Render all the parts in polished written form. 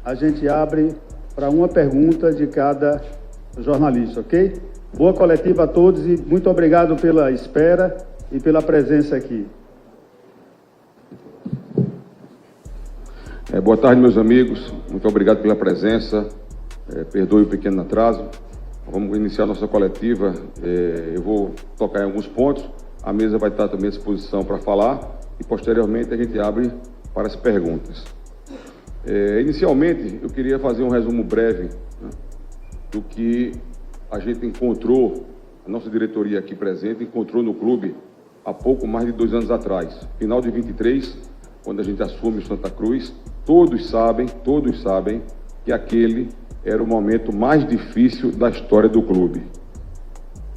a gente abre para uma pergunta de cada jornalista, ok? Boa coletiva a todos e muito obrigado pela espera e pela presença aqui. Boa tarde, meus amigos. Muito obrigado pela presença. Perdoe o pequeno atraso. Vamos iniciar nossa coletiva. Eu vou tocar em alguns pontos. A mesa vai estar também à disposição para falar e, posteriormente, a gente abre para as perguntas. Inicialmente, eu queria fazer um resumo breve, né, do que a gente encontrou, a nossa diretoria aqui presente, encontrou no clube há pouco mais de 2 anos atrás. Final de 23, quando a gente assume o Santa Cruz, todos sabem que aquele era o momento mais difícil da história do clube.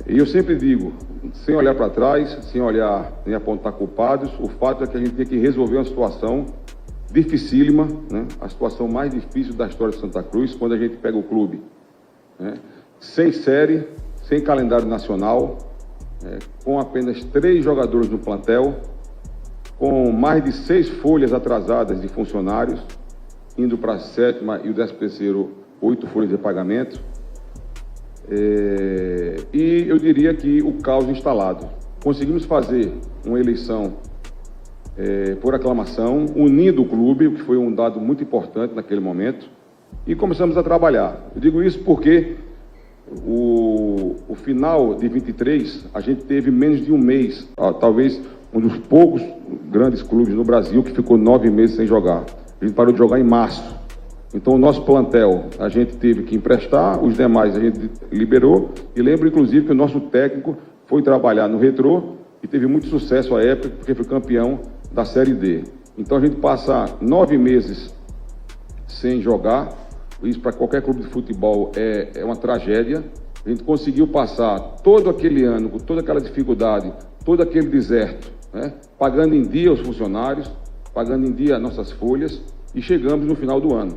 E eu sempre digo, sem olhar para trás, sem olhar nem apontar culpados, o fato é que a gente tem que resolver uma situação dificílima, né? A situação mais difícil da história de Santa Cruz, quando a gente pega o clube, né? Sem série, sem calendário nacional, com apenas 3 jogadores no plantel, com mais de 6 folhas atrasadas de funcionários, indo para a 7ª e o 13º, 8 folhas de pagamento. E eu diria que o caos instalado. Conseguimos fazer uma eleição por aclamação, unindo o clube, o que foi um dado muito importante naquele momento, e começamos a trabalhar. Eu digo isso porque o final de 23, a gente teve menos de um mês, talvez um dos poucos grandes clubes no Brasil que ficou 9 meses sem jogar. A gente parou de jogar em março. Então, o nosso plantel, a gente teve que emprestar, os demais a gente liberou, e lembro, inclusive, que o nosso técnico foi trabalhar no Retrô e teve muito sucesso à época, porque foi campeão da Série D. Então, a gente passar 9 meses sem jogar, isso para qualquer clube de futebol é uma tragédia. A gente conseguiu passar todo aquele ano, com toda aquela dificuldade, todo aquele deserto, né? Pagando em dia os funcionários, pagando em dia nossas folhas, e chegamos no final do ano.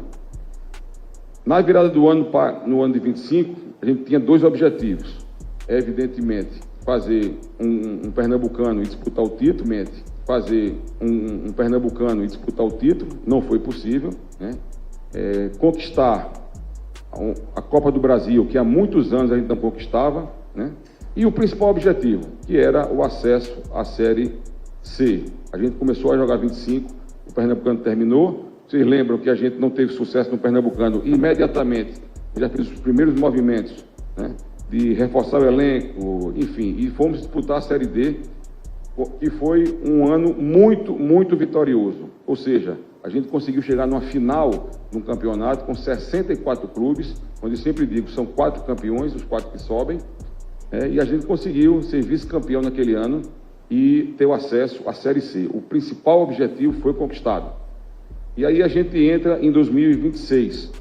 Na virada do ano, no ano de 25, a gente tinha 2 objetivos. Evidentemente, fazer um pernambucano e disputar o título, um pernambucano e disputar o título, não foi possível, né? Conquistar a Copa do Brasil, que há muitos anos a gente não conquistava, né? E o principal objetivo, que era o acesso à Série C. A gente começou a jogar 25, o pernambucano terminou. Vocês lembram que a gente não teve sucesso no pernambucano imediatamente, já fez os primeiros movimentos, né, de reforçar o elenco, enfim, e fomos disputar a Série D, que foi um ano muito, muito vitorioso. Ou seja, a gente conseguiu chegar numa final no campeonato com 64 clubes, onde eu sempre digo, são 4 campeões, os 4 que sobem, e a gente conseguiu ser vice-campeão naquele ano e ter o acesso à Série C. O principal objetivo foi conquistado. E aí a gente entra em 2026.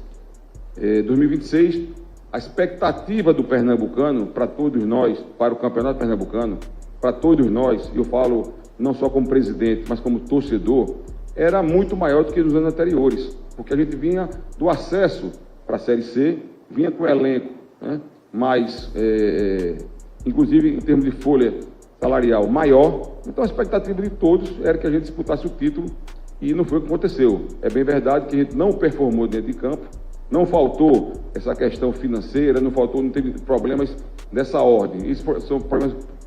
2026, a expectativa do pernambucano, para todos nós, para o Campeonato Pernambucano, para todos nós, eu falo não só como presidente, mas como torcedor, era muito maior do que nos anos anteriores, porque a gente vinha do acesso para a Série C, vinha com o elenco, né, mais, inclusive em termos de folha salarial maior, então a expectativa de todos era que a gente disputasse o título, e não foi o que aconteceu. É bem verdade que a gente não performou dentro de campo, não faltou essa questão financeira, não teve problemas dessa ordem. Isso são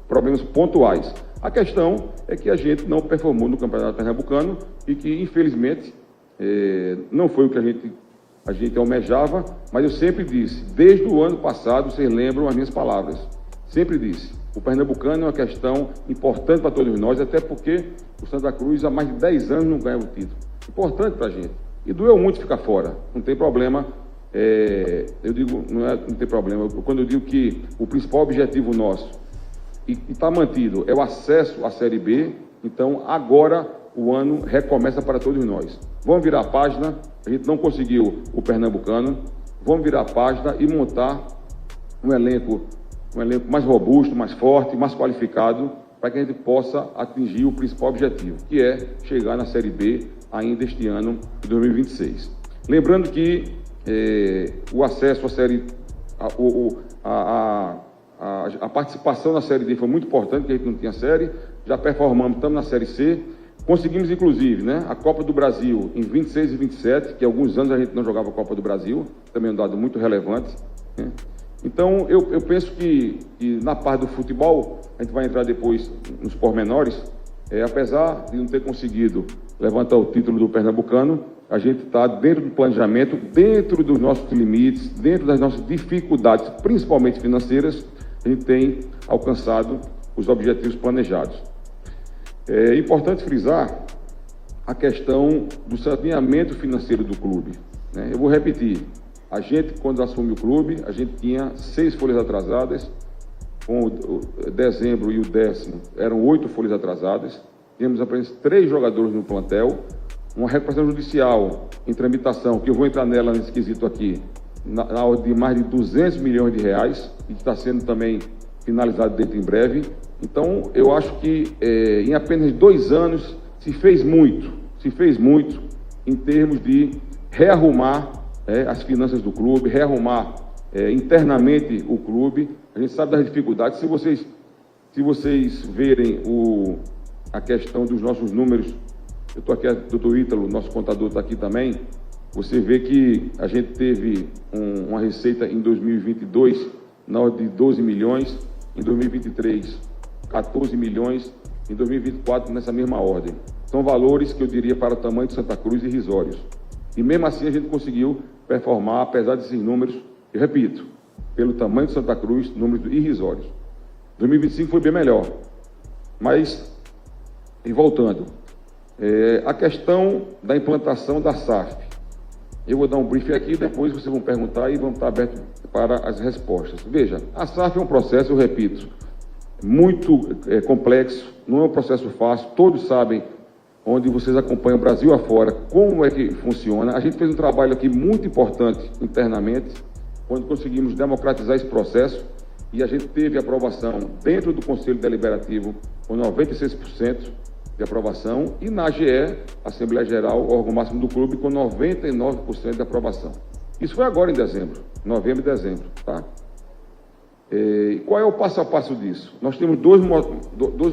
problemas pontuais. A questão é que a gente não performou no Campeonato Pernambucano e que, infelizmente, não foi o que a gente almejava, mas eu sempre disse, desde o ano passado, vocês lembram as minhas palavras, sempre disse, o Pernambucano é uma questão importante para todos nós, até porque o Santa Cruz há mais de 10 anos não ganha o título. Importante para a gente. E doeu muito ficar fora. Não tem problema. Eu digo, não tem problema. Quando eu digo que o principal objetivo nosso, e está mantido, é o acesso à Série B, então agora o ano recomeça para todos nós. Vamos virar a página. A gente não conseguiu o Pernambucano. Vamos virar a página e montar um elenco mais robusto, mais forte, mais qualificado, para que a gente possa atingir o principal objetivo, que é chegar na Série B ainda este ano de 2026. Lembrando que o acesso à Série... A participação na Série D foi muito importante, porque a gente não tinha série, já performamos, estamos na Série C, Conseguimos, inclusive, né, a Copa do Brasil em 26 e 27, que há alguns anos a gente não jogava a Copa do Brasil, também é um dado muito relevante, né? Então, eu penso que na parte do futebol, a gente vai entrar depois nos pormenores, apesar de não ter conseguido levantar o título do Pernambucano, a gente está dentro do planejamento, dentro dos nossos limites, dentro das nossas dificuldades, principalmente financeiras, a gente tem alcançado os objetivos planejados. É importante frisar a questão do saneamento financeiro do clube, né? Eu vou repetir, a gente, quando assumiu o clube, a gente tinha 6 folhas atrasadas, com o dezembro e o 10º eram 8 folhas atrasadas, tínhamos apenas 3 jogadores no plantel, uma recuperação judicial em tramitação, que eu vou entrar nela nesse quesito aqui, na ordem de mais de 200 milhões de reais, e que está sendo também finalizado dentro em breve. Então, eu acho que em apenas 2 anos se fez muito em termos de rearrumar as finanças do clube, rearrumar internamente o clube. A gente sabe das dificuldades. Se vocês verem a questão dos nossos números, eu estou aqui, o doutor Ítalo, nosso contador está aqui também, você vê que a gente teve uma receita em 2022 na ordem de 12 milhões, em 2023 14 milhões, em 2024 nessa mesma ordem. São valores que eu diria para o tamanho de Santa Cruz irrisórios. E mesmo assim a gente conseguiu performar, apesar desses números, eu repito, pelo tamanho de Santa Cruz, números irrisórios. 2025 foi bem melhor. Mas, e voltando, a questão da implantação da SAF. Eu vou dar um briefing aqui, depois vocês vão perguntar e vão estar abertos para as respostas. Veja, a SAF é um processo, eu repito, muito complexo, não é um processo fácil, todos sabem, onde vocês acompanham o Brasil afora, como é que funciona. A gente fez um trabalho aqui muito importante internamente, onde conseguimos democratizar esse processo e a gente teve aprovação dentro do Conselho Deliberativo com 96% de aprovação e na AGE, Assembleia Geral, órgão máximo do clube, com 99% de aprovação. Isso foi agora em dezembro, novembro e dezembro, tá? E qual é o passo a passo disso? Nós temos dois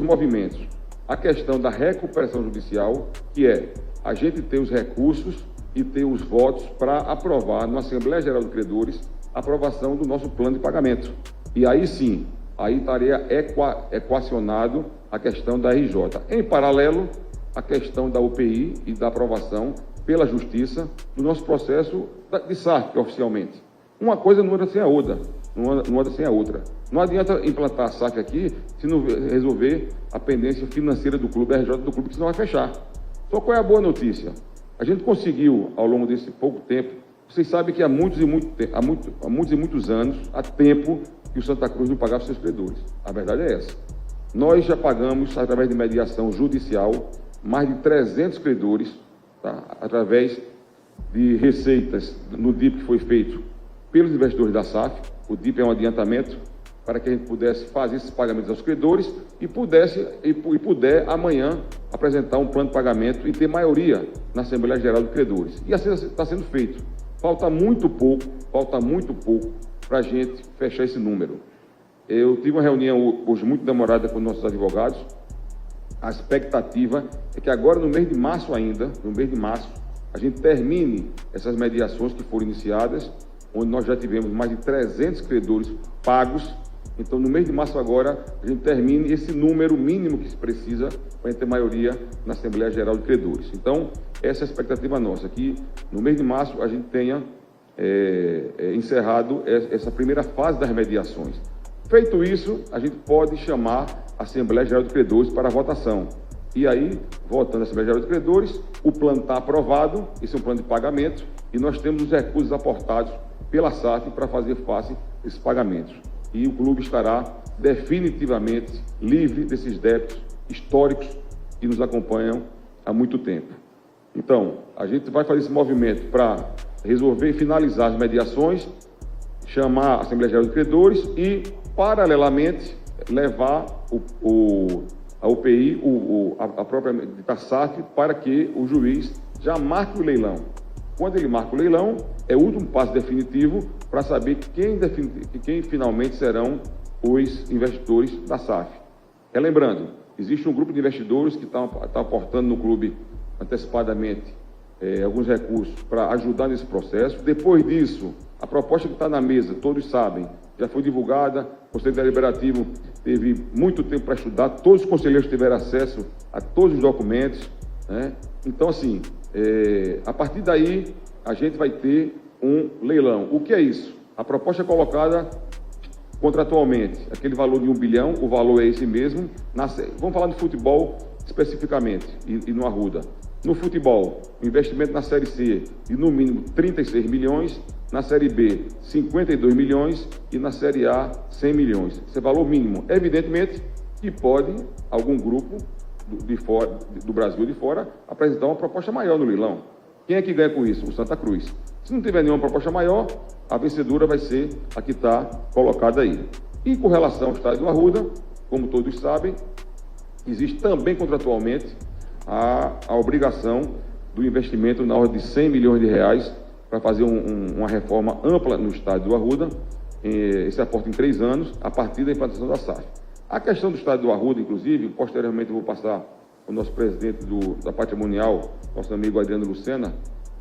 movimentos. A questão da recuperação judicial, que é a gente ter os recursos e ter os votos para aprovar na Assembleia Geral de Credores a aprovação do nosso plano de pagamento. E aí sim, aí estaria equacionado a questão da RJ. Em paralelo, a questão da UPI e da aprovação pela Justiça do nosso processo de SAF, oficialmente. Uma coisa não anda sem a outra. Não anda sem a outra. Não adianta implantar a SAF aqui se não resolver a pendência financeira do clube, a RJ do clube, que senão vai fechar. Só qual é a boa notícia? A gente conseguiu, ao longo desse pouco tempo, vocês sabem que há muitos e muitos anos, há tempo que o Santa Cruz não pagava seus credores. A verdade é essa. Nós já pagamos, através de mediação judicial, mais de 300 credores, tá? Através de receitas no DIP que foi feito pelos investidores da SAF. O DIP é um adiantamento para que a gente pudesse fazer esses pagamentos aos credores e puder amanhã apresentar um plano de pagamento e ter maioria na Assembleia Geral de Credores. E assim está sendo feito. Falta muito pouco para a gente fechar esse número. Eu tive uma reunião hoje muito demorada com nossos advogados. A expectativa é que agora, no mês de março ainda, a gente termine essas mediações que foram iniciadas, onde nós já tivemos mais de 300 credores pagos. Então, no mês de março agora, a gente termine esse número mínimo que se precisa para a gente ter maioria na Assembleia Geral de Credores. Então, essa é a expectativa nossa, que no mês de março a gente tenha encerrado essa primeira fase das mediações. Feito isso, a gente pode chamar a Assembleia Geral de Credores para a votação. E aí, votando a Assembleia Geral de Credores, o plano está aprovado, esse é um plano de pagamento, e nós temos os recursos aportados pela SAF para fazer face a esses pagamentos. E o clube estará definitivamente livre desses débitos históricos que nos acompanham há muito tempo. Então, a gente vai fazer esse movimento para resolver e finalizar as mediações, chamar a Assembleia Geral de Credores e, paralelamente, levar a UPI, a própria da SAF, para que o juiz já marque o leilão. Quando ele marca o leilão, é o último passo definitivo para saber quem finalmente serão os investidores da SAF. Relembrando, existe um grupo de investidores que está aportando no clube antecipadamente alguns recursos para ajudar nesse processo. Depois disso, a proposta que está na mesa, todos sabem, já foi divulgada, o Conselho Deliberativo teve muito tempo para estudar, todos os conselheiros tiveram acesso a todos os documentos, né? Então, assim, a partir daí, a gente vai ter um leilão. O que é isso? A proposta é colocada contratualmente, aquele valor de 1 bilhão, o valor é esse mesmo. Vamos falar de futebol especificamente e no Arruda. No futebol, o investimento na Série C de no mínimo 36 milhões, na Série B 52 milhões e na Série A 100 milhões. Esse é o valor mínimo. Evidentemente que pode algum grupo do Brasil de fora apresentar uma proposta maior no leilão. Quem é que ganha com isso? O Santa Cruz. Se não tiver nenhuma proposta maior, a vencedora vai ser a que está colocada aí. E com relação ao estádio do Arruda, como todos sabem, existe também contratualmente a obrigação do investimento na ordem de 100 milhões de reais para fazer uma reforma ampla no estádio do Arruda, esse aporte em 3 anos, a partir da implantação da SAF. A questão do estádio do Arruda, inclusive, posteriormente eu vou passar o nosso presidente da Patrimonial, nosso amigo Adriano Lucena,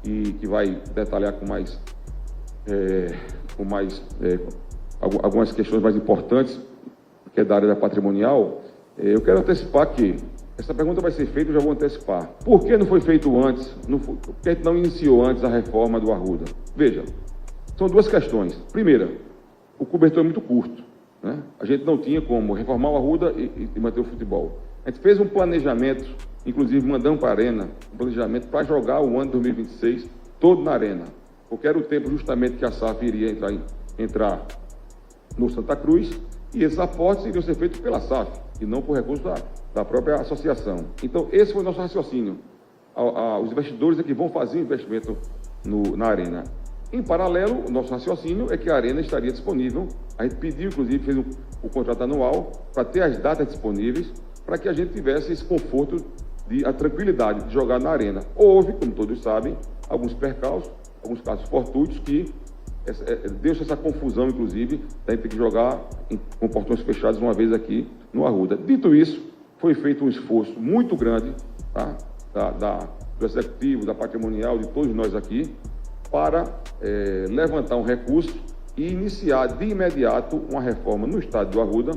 que vai detalhar com mais algumas questões mais importantes, que é da área da patrimonial. Eu quero antecipar que essa pergunta vai ser feita, eu já vou antecipar. Por que não foi feito antes? Por que não iniciou antes a reforma do Arruda? Veja, são duas questões. Primeira, o cobertor é muito curto, né? A gente não tinha como reformar o Arruda e manter o futebol. A gente fez um planejamento, inclusive mandamos para a Arena, um planejamento para jogar o ano de 2026 todo na Arena, porque era o tempo justamente que a SAF iria entrar no Santa Cruz, e esses aportes iriam ser feitos pela SAF, e não por recursos da própria associação. Então, esse foi o nosso raciocínio. Os investidores é que vão fazer o investimento na Arena. Em paralelo, o nosso raciocínio é que a Arena estaria disponível. A gente pediu, inclusive, fez o contrato anual para ter as datas disponíveis, para que a gente tivesse esse conforto, a tranquilidade de jogar na Arena. Houve, como todos sabem, alguns percalços, alguns casos fortuitos que deu-se essa confusão, inclusive, da gente ter que jogar com portões fechados uma vez aqui no Arruda. Dito isso, foi feito um esforço muito grande, tá? Do Executivo, da Patrimonial, de todos nós aqui, para levantar um recurso e iniciar de imediato uma reforma no estádio do Arruda,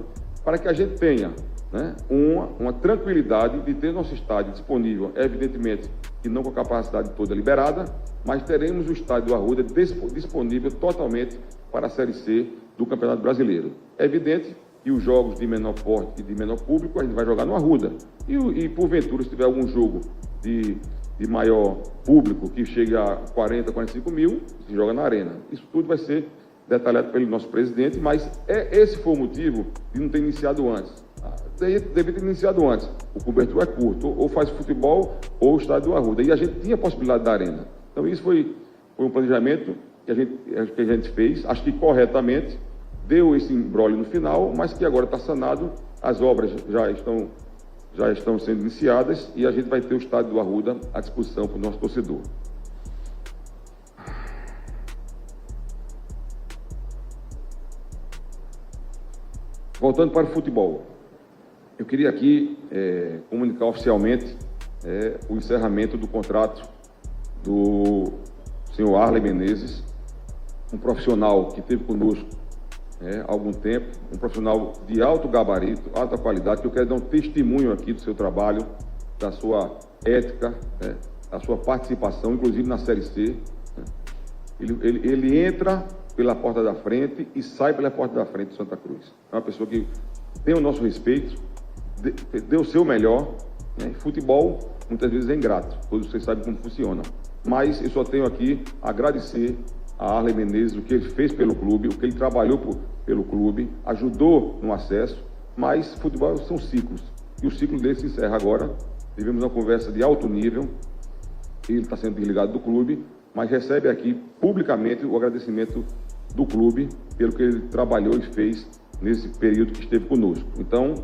para que a gente tenha, né, uma tranquilidade de ter nosso estádio disponível, evidentemente que não com a capacidade toda liberada, mas teremos o estádio do Arruda disponível totalmente para a Série C do Campeonato Brasileiro. É evidente que os jogos de menor porte e de menor público a gente vai jogar no Arruda. E porventura, se tiver algum jogo de maior público, que chega a 40, 45 mil, se joga na Arena. Isso tudo vai ser detalhado pelo nosso presidente, mas esse foi o motivo de não ter iniciado antes. Deve ter iniciado antes. O cobertor é curto, ou faz futebol ou o estádio do Arruda. E a gente tinha a possibilidade da Arena. Então isso foi um planejamento que a gente fez, acho que corretamente, deu esse imbróglio no final, mas que agora está sanado, as obras já estão sendo iniciadas e a gente vai ter o estádio do Arruda à disposição para o nosso torcedor. Voltando para o futebol, eu queria aqui comunicar oficialmente o encerramento do contrato do senhor Arley Menezes, um profissional que esteve conosco há algum tempo, um profissional de alto gabarito, alta qualidade, que eu quero dar um testemunho aqui do seu trabalho, da sua ética, da sua participação, inclusive na Série C. Ele entra pela porta da frente e sai pela porta da frente do Santa Cruz. É uma pessoa que tem o nosso respeito, deu o seu melhor. Futebol, muitas vezes, é ingrato, todos vocês sabem como funciona. Mas eu só tenho aqui a agradecer a Arley Menezes, o que ele fez pelo clube, o que ele trabalhou pelo clube, ajudou no acesso, mas futebol são ciclos, e o ciclo dele se encerra agora. Tivemos uma conversa de alto nível, ele está sendo desligado do clube, mas recebe aqui publicamente o agradecimento do clube pelo que ele trabalhou e fez nesse período que esteve conosco. Então,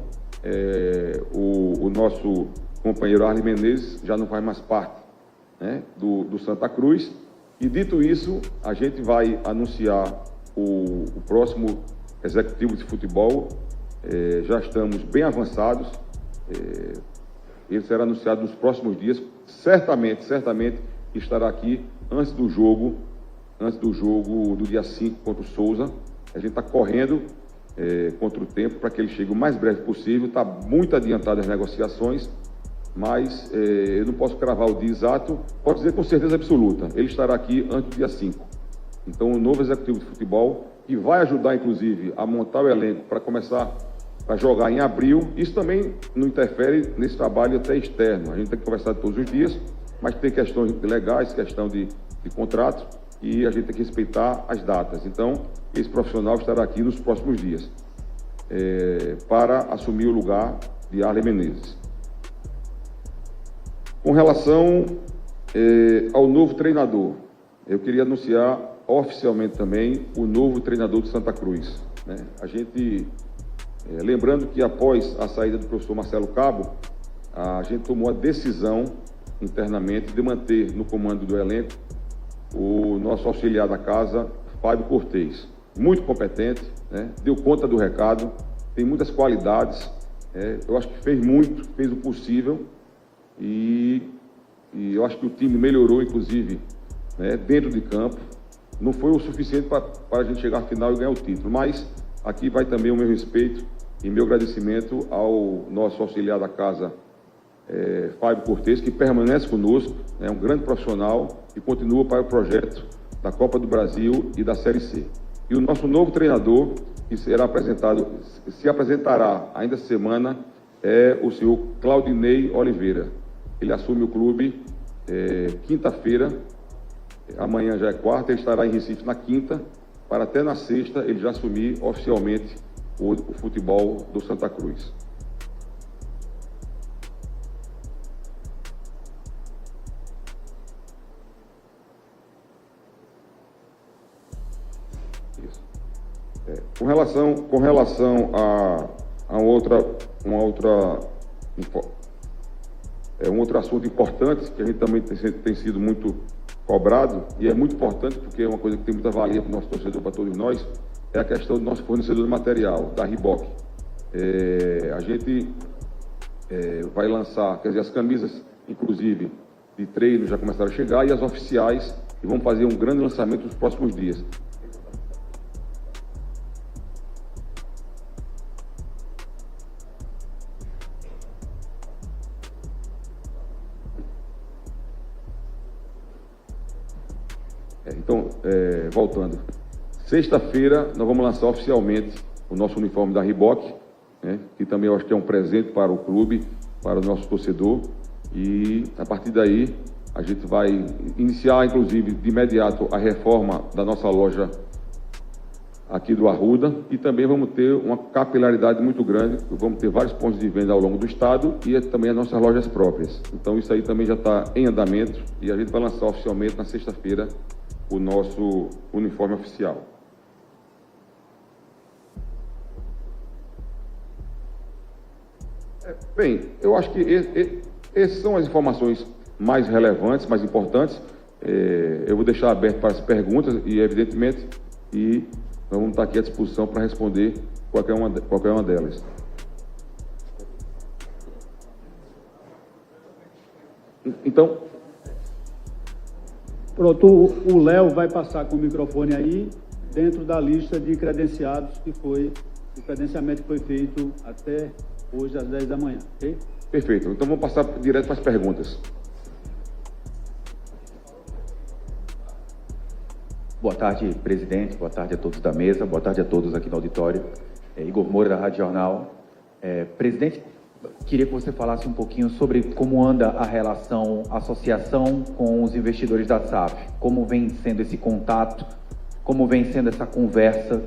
o nosso companheiro Arley Menezes já não faz mais parte do Santa Cruz. E dito isso, a gente vai anunciar o próximo executivo de futebol. Já estamos bem avançados. Ele será anunciado nos próximos dias. Certamente estará aqui antes do jogo do dia 5 contra o Souza. A gente está correndo contra o tempo para que ele chegue o mais breve possível. Está muito adiantado as negociações, mas eu não posso cravar o dia exato. Posso dizer com certeza absoluta, ele estará aqui antes do dia 5. Então, o novo executivo de futebol, que vai ajudar, inclusive, a montar o elenco para começar a jogar em abril. Isso também não interfere nesse trabalho até externo. A gente tem que conversar todos os dias, mas tem questões legais, questão de contrato, e a gente tem que respeitar as datas. Então, esse profissional estará aqui nos próximos dias para assumir o lugar de Arlen Menezes. Com relação ao novo treinador, eu queria anunciar oficialmente também o novo treinador de Santa Cruz, né? A gente, lembrando que após a saída do professor Marcelo Cabo, a gente tomou a decisão internamente de manter no comando do elenco o nosso auxiliar da casa, Fábio Cortez, muito competente, né? Deu conta do recado, tem muitas qualidades, eu acho que fez o possível e eu acho que o time melhorou, inclusive, né, dentro de campo. Não foi o suficiente para a gente chegar à final e ganhar o título, mas aqui vai também o meu respeito e meu agradecimento ao nosso auxiliar da casa, Fábio Cortez, que permanece conosco, é um grande profissional e continua para o projeto da Copa do Brasil e da Série C. E o nosso novo treinador, que se apresentará ainda essa semana, é o senhor Claudinei Oliveira. Ele assume o clube quinta-feira, amanhã já é quarta, ele estará em Recife na quinta, para até na sexta ele já assumir oficialmente o futebol do Santa Cruz. Isso. Com relação a um outro assunto importante, que a gente também tem sido muito cobrado, e é muito importante porque é uma coisa que tem muita valia para o nosso torcedor, para todos nós, é a questão do nosso fornecedor de material, da Reebok. A gente vai lançar, quer dizer, as camisas, inclusive, de treino já começaram a chegar, e as oficiais, e vamos fazer um grande lançamento nos próximos dias. Então, voltando, sexta-feira nós vamos lançar oficialmente o nosso uniforme da Reebok, né, que também eu acho que é um presente para o clube, para o nosso torcedor, e a partir daí a gente vai iniciar, inclusive, de imediato a reforma da nossa loja aqui do Arruda, e também vamos ter uma capilaridade muito grande, vamos ter vários pontos de venda ao longo do estado e também as nossas lojas próprias. Então isso aí também já está em andamento e a gente vai lançar oficialmente na sexta-feira o nosso uniforme oficial. Bem, eu acho que essas são as informações mais relevantes, mais importantes. Eu vou deixar aberto para as perguntas e, evidentemente, nós vamos estar aqui à disposição para responder qualquer uma delas. Então... Pronto, o Léo vai passar com o microfone aí, dentro da lista de credenciados o credenciamento que foi feito até hoje às 10 da manhã, ok? Perfeito, então vamos passar direto para as perguntas. Boa tarde, presidente, boa tarde a todos da mesa, boa tarde a todos aqui no auditório. Igor Moura, da Rádio Jornal. Presidente, queria que você falasse um pouquinho sobre como anda a relação, associação com os investidores da SAF, como vem sendo esse contato, como vem sendo essa conversa,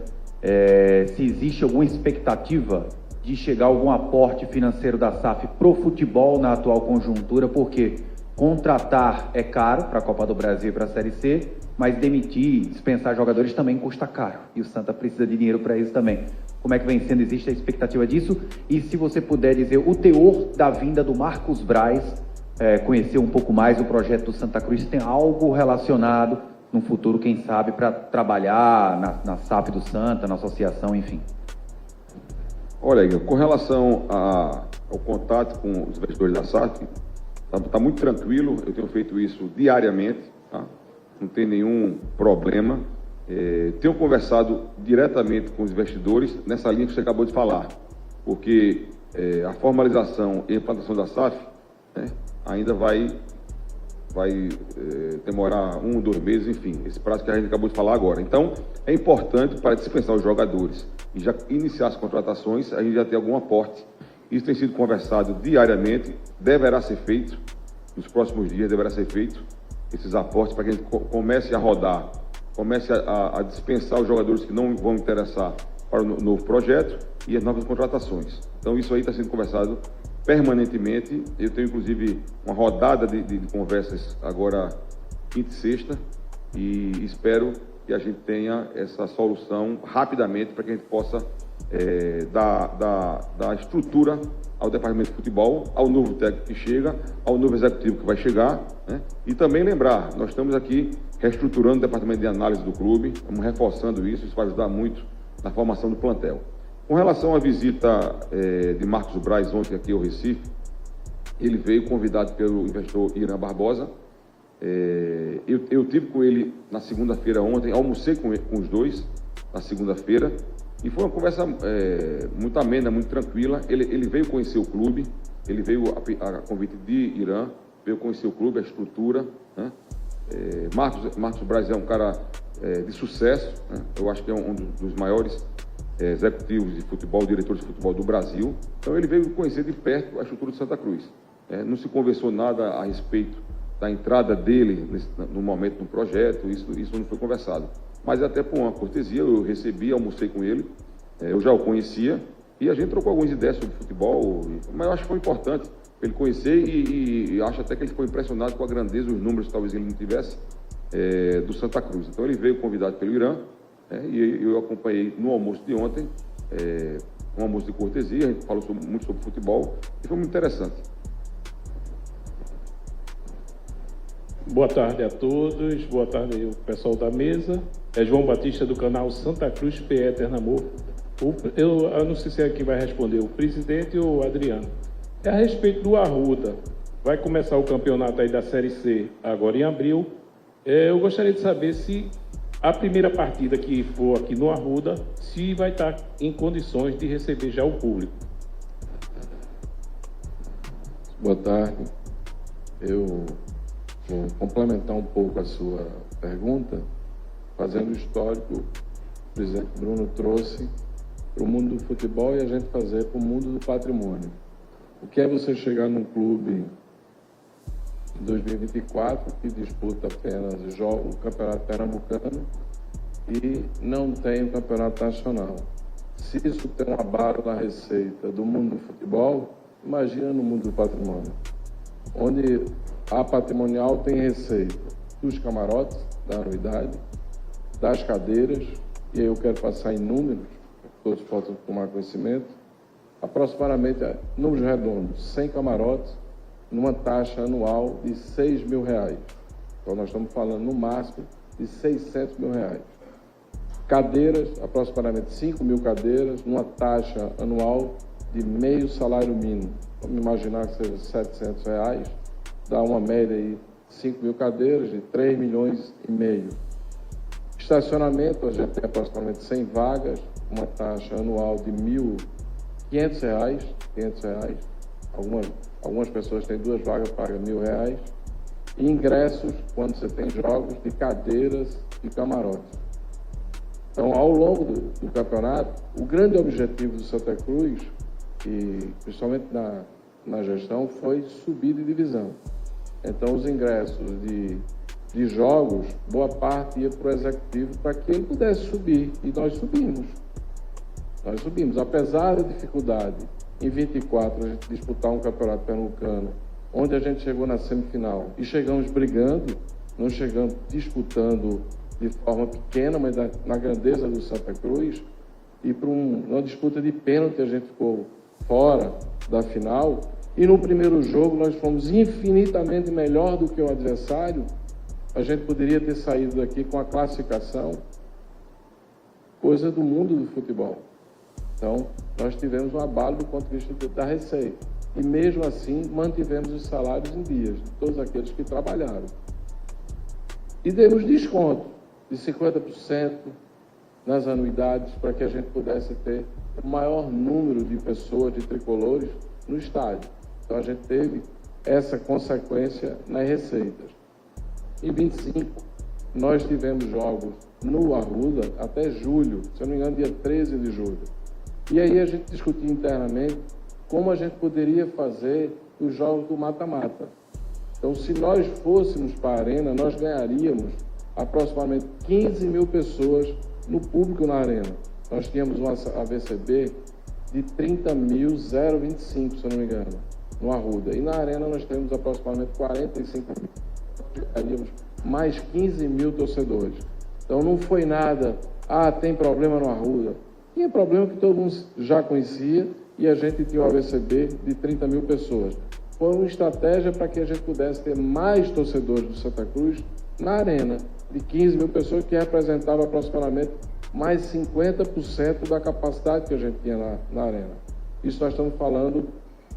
se existe alguma expectativa de chegar algum aporte financeiro da SAF para o futebol na atual conjuntura, porque contratar é caro para a Copa do Brasil e para a Série C, mas demitir, dispensar jogadores também custa caro, e o Santa precisa de dinheiro para isso também. Como é que vem sendo? Existe a expectativa disso? E se você puder dizer o teor da vinda do Marcos Braz, conhecer um pouco mais o projeto do Santa Cruz, tem algo relacionado no futuro, quem sabe, para trabalhar na SAF do Santa, na associação, enfim. Olha, Igor, com relação ao contato com os investidores da SAF, está muito tranquilo, eu tenho feito isso diariamente, tá? Não tem nenhum problema. Tenho conversado diretamente com os investidores nessa linha que você acabou de falar, porque a formalização e a implantação da SAF, né, ainda vai demorar 1 ou 2 meses, enfim, esse prazo que a gente acabou de falar agora. Então, é importante para dispensar os jogadores e já iniciar as contratações, a gente já tem algum aporte. Isso tem sido conversado diariamente, deverá ser feito, nos próximos dias deverá ser feito esses aportes para que a gente comece a rodar, comece a dispensar os jogadores que não vão interessar para o novo projeto e as novas contratações. Então, isso aí está sendo conversado permanentemente. Eu tenho, inclusive, uma rodada de conversas agora, quinta e sexta, e espero que a gente tenha essa solução rapidamente para que a gente possa dar estrutura ao departamento de futebol, ao novo técnico que chega, ao novo executivo que vai chegar, né? E também lembrar, nós estamos aqui reestruturando o departamento de análise do clube, estamos reforçando isso vai ajudar muito na formação do plantel. Com relação à visita de Marcos Braz ontem aqui ao Recife, ele veio convidado pelo investidor Irã Barbosa. Eu tive com ele na segunda-feira ontem, almocei com os dois na segunda-feira, e foi uma conversa muito amena, muito tranquila. Ele veio conhecer o clube, ele veio a convite de Irã, veio conhecer o clube, a estrutura, né? Marcos Braz é um cara de sucesso, né? Eu acho que é um dos maiores executivos de futebol, diretores de futebol do Brasil. Então ele veio conhecer de perto a estrutura de Santa Cruz. Não se conversou nada a respeito da entrada dele no momento do projeto, isso não foi conversado. Mas até por uma cortesia, eu recebi, almocei com ele, eu já o conhecia, e a gente trocou algumas ideias sobre futebol, mas eu acho que foi importante ele conhecer e acho até que ele ficou impressionado com a grandeza, os números que talvez ele não tivesse, do Santa Cruz. Então ele veio convidado pelo Irã, e eu acompanhei no almoço de ontem, um almoço de cortesia, a gente falou muito sobre futebol, e foi muito interessante. Boa tarde a todos, boa tarde ao pessoal da mesa. É João Batista do canal Santa Cruz PE Ternamor. Eu não sei se aqui vai responder o presidente ou o Adriano. A respeito do Arruda, vai começar o campeonato aí da Série C agora em abril. Eu gostaria de saber se a primeira partida que for aqui no Arruda, se vai estar em condições de receber já o público. Boa tarde. Eu vou complementar um pouco a sua pergunta, fazendo o histórico que o presidente Bruno trouxe para o mundo do futebol e a gente fazer para o mundo do patrimônio. O que é você chegar num clube em 2024 que disputa apenas o Campeonato Pernambucano e não tem o Campeonato Nacional? Se isso tem um abalo na receita do mundo do futebol, imagina no mundo do patrimônio, onde a patrimonial tem receita dos camarotes, da anuidade, das cadeiras, e aí eu quero passar em números, para que todos possam tomar conhecimento, aproximadamente, números redondos, 100 camarotes, numa taxa anual de R$6 mil. Então nós estamos falando no máximo de R$600 mil. Cadeiras, aproximadamente 5 mil cadeiras, numa taxa anual de meio salário mínimo. Vamos imaginar que seja R$700, dá uma média aí, 5 mil cadeiras, de 3 milhões e meio. Estacionamento, a gente tem aproximadamente 100 vagas, uma taxa anual de R$1.500, algumas pessoas têm 2 vagas, pagam R$1.000. E ingressos, quando você tem jogos, de cadeiras e camarotes. Então, ao longo do campeonato, o grande objetivo do Santa Cruz, e principalmente na gestão, foi subir de divisão. Então, os ingressos de jogos, boa parte ia para o executivo para que ele pudesse subir. E nós subimos. Nós subimos. Apesar da dificuldade, em 24, a gente disputar um campeonato pernambucano, onde a gente chegou na semifinal e chegamos brigando, não chegamos disputando de forma pequena, mas na grandeza do Santa Cruz, e para uma disputa de pênalti a gente ficou fora da final. E no primeiro jogo nós fomos infinitamente melhor do que o adversário. A gente poderia ter saído daqui com a classificação, coisa do mundo do futebol. Então, nós tivemos um abalo do ponto de vista da receita. e mesmo assim mantivemos os salários em dias de todos aqueles que trabalharam. E demos desconto de 50% nas anuidades para que a gente pudesse ter o maior número de pessoas, de tricolores, no estádio. Então a gente teve essa consequência nas receitas. Em 25, nós tivemos jogos no Arruda até julho, se eu não me engano, dia 13 de julho. E aí a gente discutiu internamente como a gente poderia fazer os jogos do mata-mata. Então, se nós fôssemos para a Arena, nós ganharíamos aproximadamente 15 mil pessoas no público na Arena. Nós tínhamos um AVCB de 30.025, se eu não me engano, no Arruda. E na Arena nós temos aproximadamente 45 mil. Nós ganharíamos mais 15 mil torcedores. Então, não foi nada, tem problema no Arruda. Tinha problema que todo mundo já conhecia e a gente tinha um AVCB de 30 mil pessoas. Foi uma estratégia para que a gente pudesse ter mais torcedores do Santa Cruz na Arena, de 15 mil pessoas, que representava aproximadamente mais 50% da capacidade que a gente tinha na Arena. Isso nós estamos falando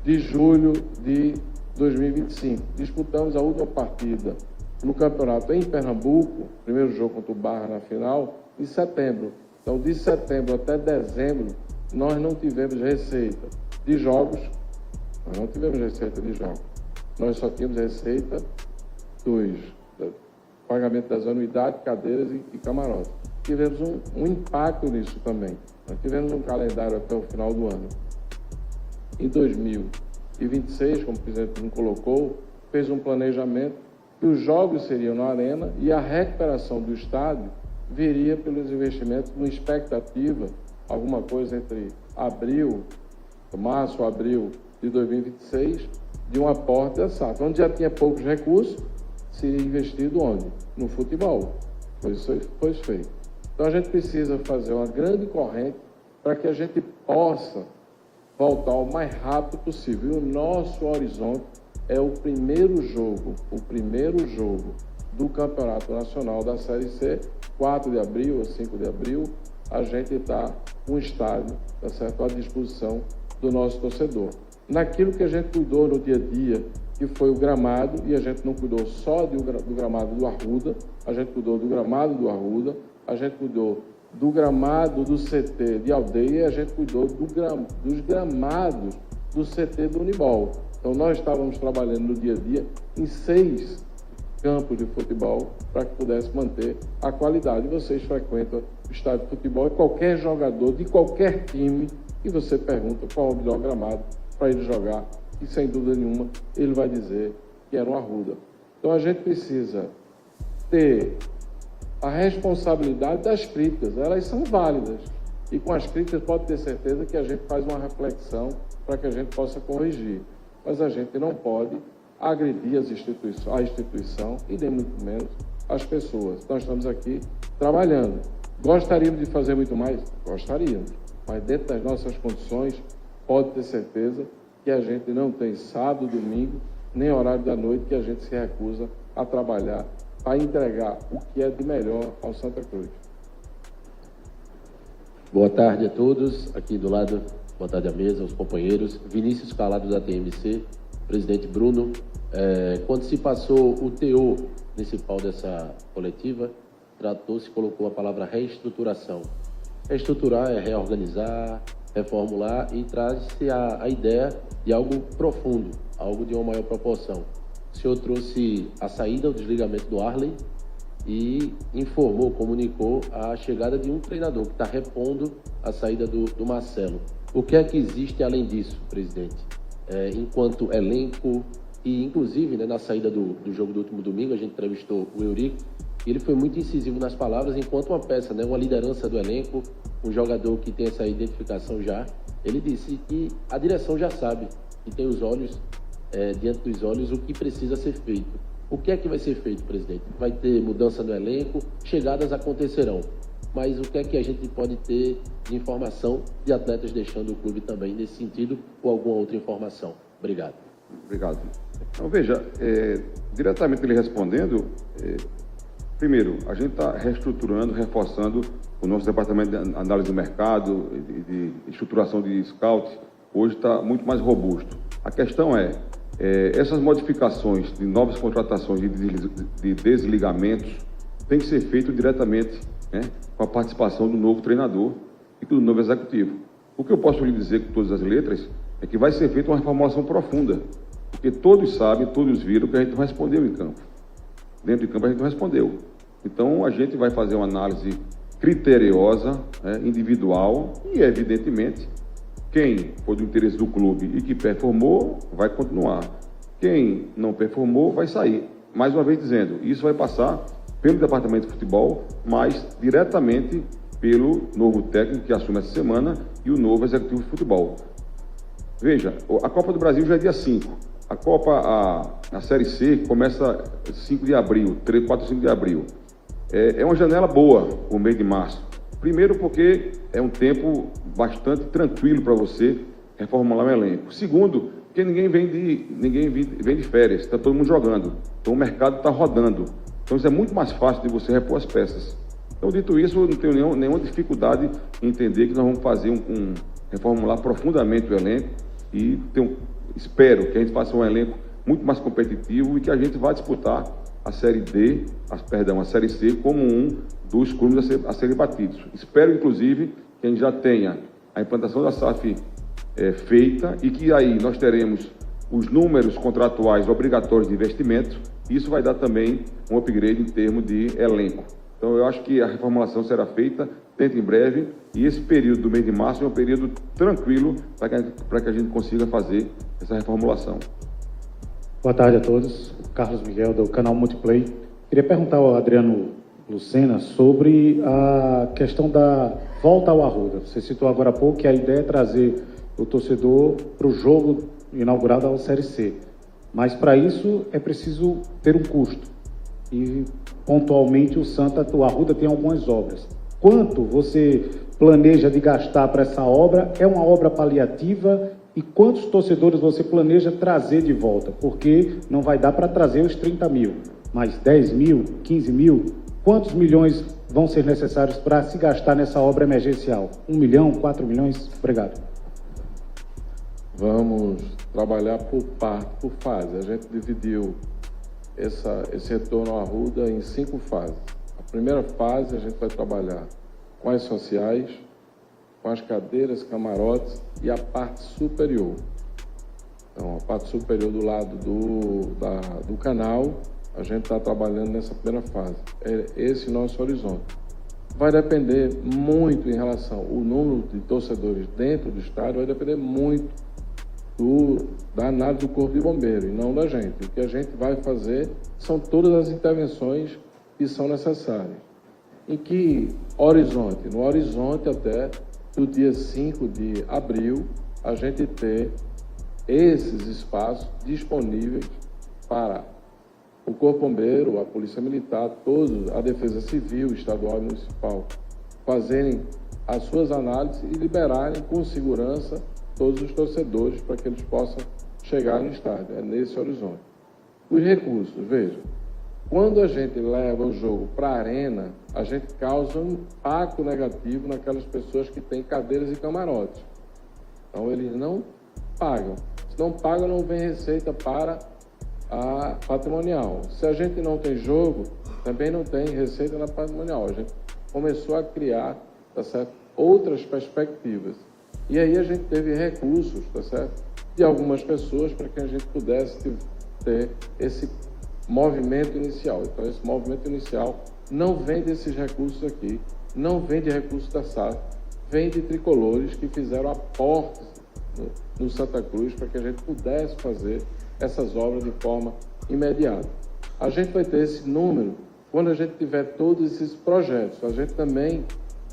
de julho de 2025. Disputamos a última partida no campeonato em Pernambuco, primeiro jogo contra o Barra na final, em setembro. Então, de setembro até dezembro, nós não tivemos receita de jogos. Nós não tivemos receita de jogos. Nós só tínhamos receita do pagamento das anuidades, cadeiras e camarotes. Tivemos um impacto nisso também. Nós tivemos um calendário até o final do ano. Em 2026, como o presidente Bruno colocou, fez um planejamento que os jogos seriam na Arena e a recuperação do estádio viria pelos investimentos, uma expectativa, alguma coisa entre março, abril de 2026, de um aporte da SAF. Onde já tinha poucos recursos, seria investido onde? No futebol. Foi feito. Então a gente precisa fazer uma grande corrente para que a gente possa voltar o mais rápido possível. E o nosso horizonte é o primeiro jogo do Campeonato Nacional da Série C, 4 de abril ou 5 de abril, a gente está com o estádio, tá certo, à disposição do nosso torcedor. Naquilo que a gente cuidou no dia a dia, que foi o gramado, e a gente não cuidou só do gramado do Arruda, a gente cuidou do gramado do Arruda, a gente cuidou do gramado do CT de Aldeia e a gente cuidou dos gramados do CT do Unibol. Então, nós estávamos trabalhando no dia a dia em 6 campos de futebol para que pudesse manter a qualidade. Vocês frequentam o estádio de futebol e qualquer jogador de qualquer time e você pergunta qual é o melhor gramado para ele jogar e, sem dúvida nenhuma, ele vai dizer que era um Arruda. Então, a gente precisa ter a responsabilidade das críticas. Elas são válidas e com as críticas pode ter certeza que a gente faz uma reflexão para que a gente possa corrigir. Mas a gente não pode agredir a instituição e nem muito menos as pessoas. Nós estamos aqui trabalhando. Gostaríamos de fazer muito mais? Gostaríamos. Mas dentro das nossas condições, pode ter certeza que a gente não tem sábado, domingo, nem horário da noite que a gente se recusa a trabalhar para entregar o que é de melhor ao Santa Cruz. Boa tarde a todos. Aqui do lado, boa tarde à mesa, aos companheiros. Vinícius Calado da TMC, presidente Bruno. Quando se passou o teor principal dessa coletiva, tratou-se, colocou a palavra reestruturação. Reestruturar é reorganizar, reformular e traz-se a ideia de algo profundo, algo de uma maior proporção. O senhor trouxe a saída, o desligamento do Arley e informou, comunicou a chegada de um treinador que está repondo a saída do Marcelo. O que é que existe além disso, presidente? Enquanto elenco e, inclusive, na saída do jogo do último domingo, a gente entrevistou o Eurico e ele foi muito incisivo nas palavras enquanto uma peça, uma liderança do elenco, um jogador que tem essa identificação já. Ele disse que a direção já sabe e tem os olhos, diante dos olhos, o que precisa ser feito. O que é que vai ser feito, presidente? Vai ter mudança no elenco, chegadas acontecerão. Mas o que é que a gente pode ter de informação de atletas deixando o clube também nesse sentido ou alguma outra informação? Obrigado. Obrigado. Então, veja, diretamente ele respondendo, primeiro, a gente está reestruturando, reforçando o nosso departamento de análise do mercado, de estruturação de scout, hoje está muito mais robusto. A questão é, essas modificações de novas contratações de desligamentos tem que ser feito diretamente, né, com a participação do novo treinador e do novo executivo. O que eu posso lhe dizer com todas as letras é que vai ser feita uma reformulação profunda, porque todos sabem, todos viram que a gente não respondeu em campo. Dentro de campo a gente não respondeu. Então a gente vai fazer uma análise criteriosa, né, individual, e evidentemente quem for do interesse do clube e que performou, vai continuar. Quem não performou, vai sair. Mais uma vez dizendo, isso vai passar pelo Departamento de Futebol, mas diretamente pelo novo técnico que assume essa semana e o novo executivo de futebol. Veja, a Copa do Brasil já é dia 5. A Série C começa 5 de abril, 3, 4, 5 de abril. É uma janela boa o mês de março. Primeiro porque é um tempo bastante tranquilo para você reformular um elenco. Segundo, porque ninguém vem de férias, está todo mundo jogando. Então o mercado está rodando. Então isso é muito mais fácil de você repor as peças. Então, dito isso, eu não tenho nenhuma dificuldade em entender que nós vamos fazer reformular profundamente o elenco e espero que a gente faça um elenco muito mais competitivo e que a gente vá disputar a Série D, a Série C como um dos clubes a serem batidos. Espero, inclusive, que a gente já tenha a implantação da SAF feita e que aí nós teremos os números contratuais obrigatórios de investimento e isso vai dar também um upgrade em termos de elenco. Então, eu acho que a reformulação será feita dentro em breve e esse período do mês de março é um período tranquilo para que a gente consiga fazer essa reformulação. Boa tarde a todos. Carlos Miguel, do canal Multiplay. Queria perguntar ao Adriano Lucena sobre a questão da volta ao Arruda. Você citou agora há pouco que a ideia é trazer o torcedor para o jogo inaugurado da Série C. Mas, para isso, é preciso ter um custo. E, pontualmente, o Arruda tem algumas obras. Quanto você planeja de gastar para essa obra? É uma obra paliativa? E quantos torcedores você planeja trazer de volta? Porque não vai dar para trazer os 30 mil, mas 10 mil, 15 mil? Quantos milhões vão ser necessários para se gastar nessa obra emergencial? 1 milhão, 4 milhões? Obrigado. Vamos trabalhar por parte, por fase. A gente dividiu esse retorno ao Arruda em 5 fases. A primeira fase a gente vai trabalhar com as sociais, com as cadeiras, camarotes e a parte superior. Então, a parte superior do lado do canal, a gente está trabalhando nessa primeira fase. É esse nosso horizonte. Vai depender muito em relação ao número de torcedores dentro do estádio, vai depender muito da análise do Corpo de Bombeiro e não da gente. O que a gente vai fazer são todas as intervenções que são necessárias. Em que horizonte? No horizonte até do dia 5 de abril, a gente ter esses espaços disponíveis para o Corpo Bombeiro, a Polícia Militar, todos, a Defesa Civil, Estadual e Municipal, fazerem as suas análises e liberarem com segurança todos os torcedores para que eles possam chegar no estádio. É nesse horizonte. Os recursos, veja, quando a gente leva o jogo para a arena, a gente causa um impacto negativo naquelas pessoas que têm cadeiras e camarotes. Então, eles não pagam. Se não pagam, não vem receita para a patrimonial. Se a gente não tem jogo, também não tem receita na patrimonial. A gente começou a criar, tá certo, outras perspectivas. E aí a gente teve recursos, tá certo, de algumas pessoas para que a gente pudesse ter esse movimento inicial. Então, esse movimento inicial não vem desses recursos aqui, não vem de recursos da SAF, vem de tricolores que fizeram aportes no Santa Cruz para que a gente pudesse fazer essas obras de forma imediata. A gente vai ter esse número quando a gente tiver todos esses projetos. A gente também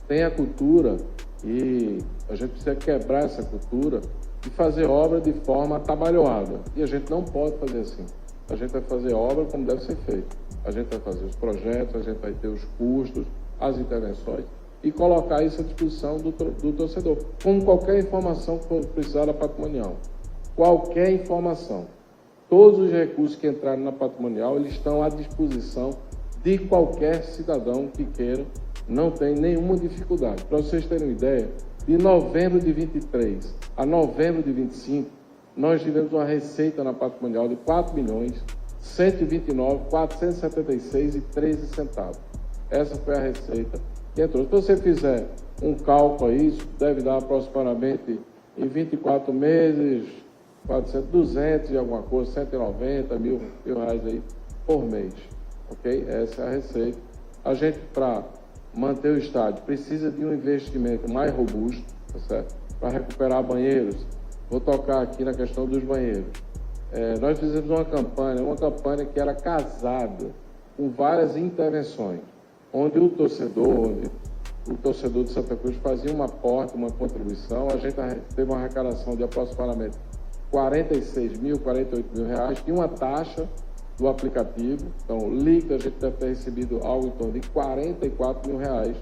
tem a cultura e a gente precisa quebrar essa cultura e fazer obra de forma atabalhoada. E a gente não pode fazer assim. A gente vai fazer obra como deve ser feito. A gente vai fazer os projetos, a gente vai ter os custos, as intervenções e colocar isso à disposição do torcedor. Como qualquer informação que for precisar da patrimonial. Qualquer informação. Todos os recursos que entrarem na patrimonial, eles estão à disposição de qualquer cidadão que queira. Não tem nenhuma dificuldade. Para vocês terem uma ideia, de novembro de 23 a novembro de 25, nós tivemos uma receita na patrimonial de R$ 4.129.476,13. Essa foi a receita que entrou. Se você fizer um cálculo aí, isso deve dar aproximadamente em 24 meses, 200 e alguma coisa, 190 mil reais aí por mês. Ok? Essa é a receita. A gente, para manter o estádio, precisa de um investimento mais robusto, tá certo? Para recuperar banheiros. Vou tocar aqui na questão dos banheiros. Nós fizemos uma campanha que era casada com várias intervenções, onde o torcedor de Santa Cruz fazia um aporte, uma contribuição. A gente teve uma arrecadação de aproximadamente 48 mil reais, e uma taxa do aplicativo. Então, líquido, a gente deve ter recebido algo em torno de 44 mil reais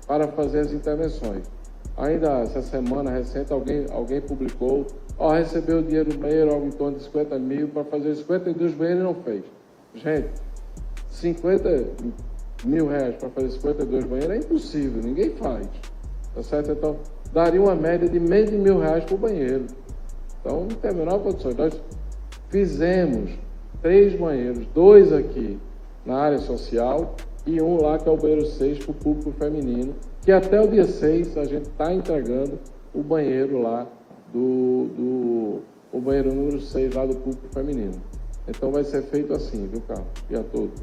para fazer as intervenções. Ainda essa semana recente, alguém publicou, recebeu o dinheiro do banheiro, algo em torno de 50 mil, para fazer 52 banheiros e não fez. Gente, 50 mil reais para fazer 52 banheiros é impossível, ninguém faz. Tá certo? Então, daria uma média de meio de R$1.000 por banheiro. Então, não tem a menor condição. Nós fizemos 3 banheiros, 2 aqui na área social e um lá que é o banheiro 6 para o público feminino, que até o dia 6 a gente está entregando o banheiro lá o banheiro número 6 lá do público feminino. Então vai ser feito assim, viu, Carlos? E a todos.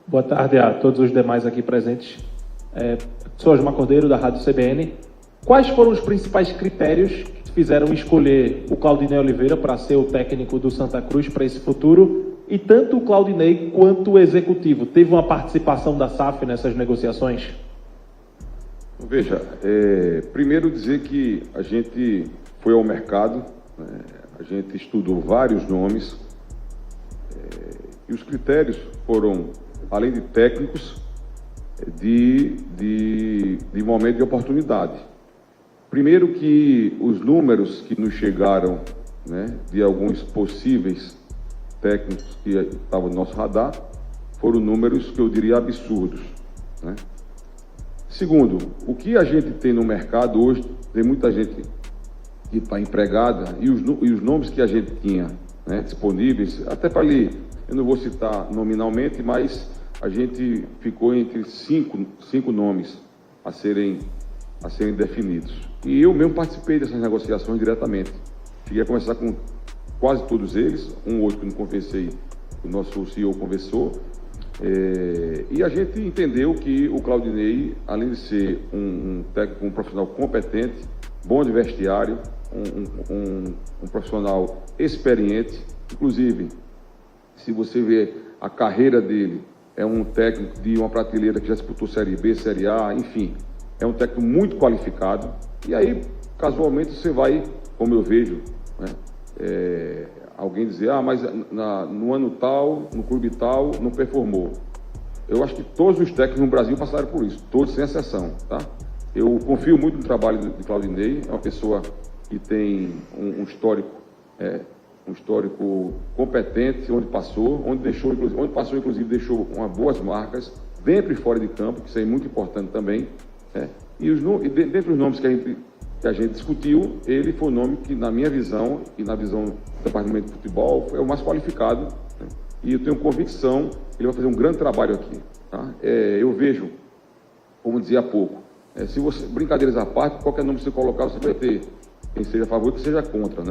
Boa tarde a todos os demais aqui presentes. Sou Osmar Cordeiro, da Rádio CBN. Quais foram os principais critérios que te fizeram escolher o Claudinei Oliveira para ser o técnico do Santa Cruz para esse futuro? E tanto o Claudinei quanto o executivo, teve uma participação da SAF nessas negociações? Veja, primeiro dizer que a gente foi ao mercado, a gente estudou vários nomes, e os critérios foram, além de técnicos, de momento de oportunidade. Primeiro que os números que nos chegaram, de alguns possíveis técnicos que estavam no nosso radar, foram números que eu diria absurdos. Segundo, o que a gente tem no mercado hoje, tem muita gente que está empregada, e os nomes que a gente tinha disponíveis, até para ali, eu não vou citar nominalmente, mas a gente ficou entre cinco nomes a serem definidos. E eu mesmo participei dessas negociações diretamente. Cheguei a conversar com quase todos eles, um outro que não conversei, o nosso CEO conversou, e a gente entendeu que o Claudinei, além de ser um técnico, um profissional competente, bom de vestiário, um profissional experiente, inclusive, se você ver a carreira dele, é um técnico de uma prateleira que já disputou Série B, Série A, enfim, é um técnico muito qualificado, e aí, casualmente, você vai, como eu vejo, alguém dizer, mas no ano tal, no clube tal, não performou. Eu acho que todos os técnicos no Brasil passaram por isso, todos sem exceção, tá? Eu confio muito no trabalho de Claudinei, é uma pessoa que tem um histórico competente, onde passou, inclusive deixou boas marcas, dentro e fora de campo, que isso é muito importante também, e dentre os nomes que a gente discutiu, ele foi o nome que, na minha visão, e na visão do Departamento de Futebol, foi o mais qualificado, e eu tenho convicção que ele vai fazer um grande trabalho aqui. Tá? Eu vejo, como dizia há pouco, se você, brincadeiras à parte, qualquer nome que você colocar, você vai ter quem seja a favor e quem seja contra,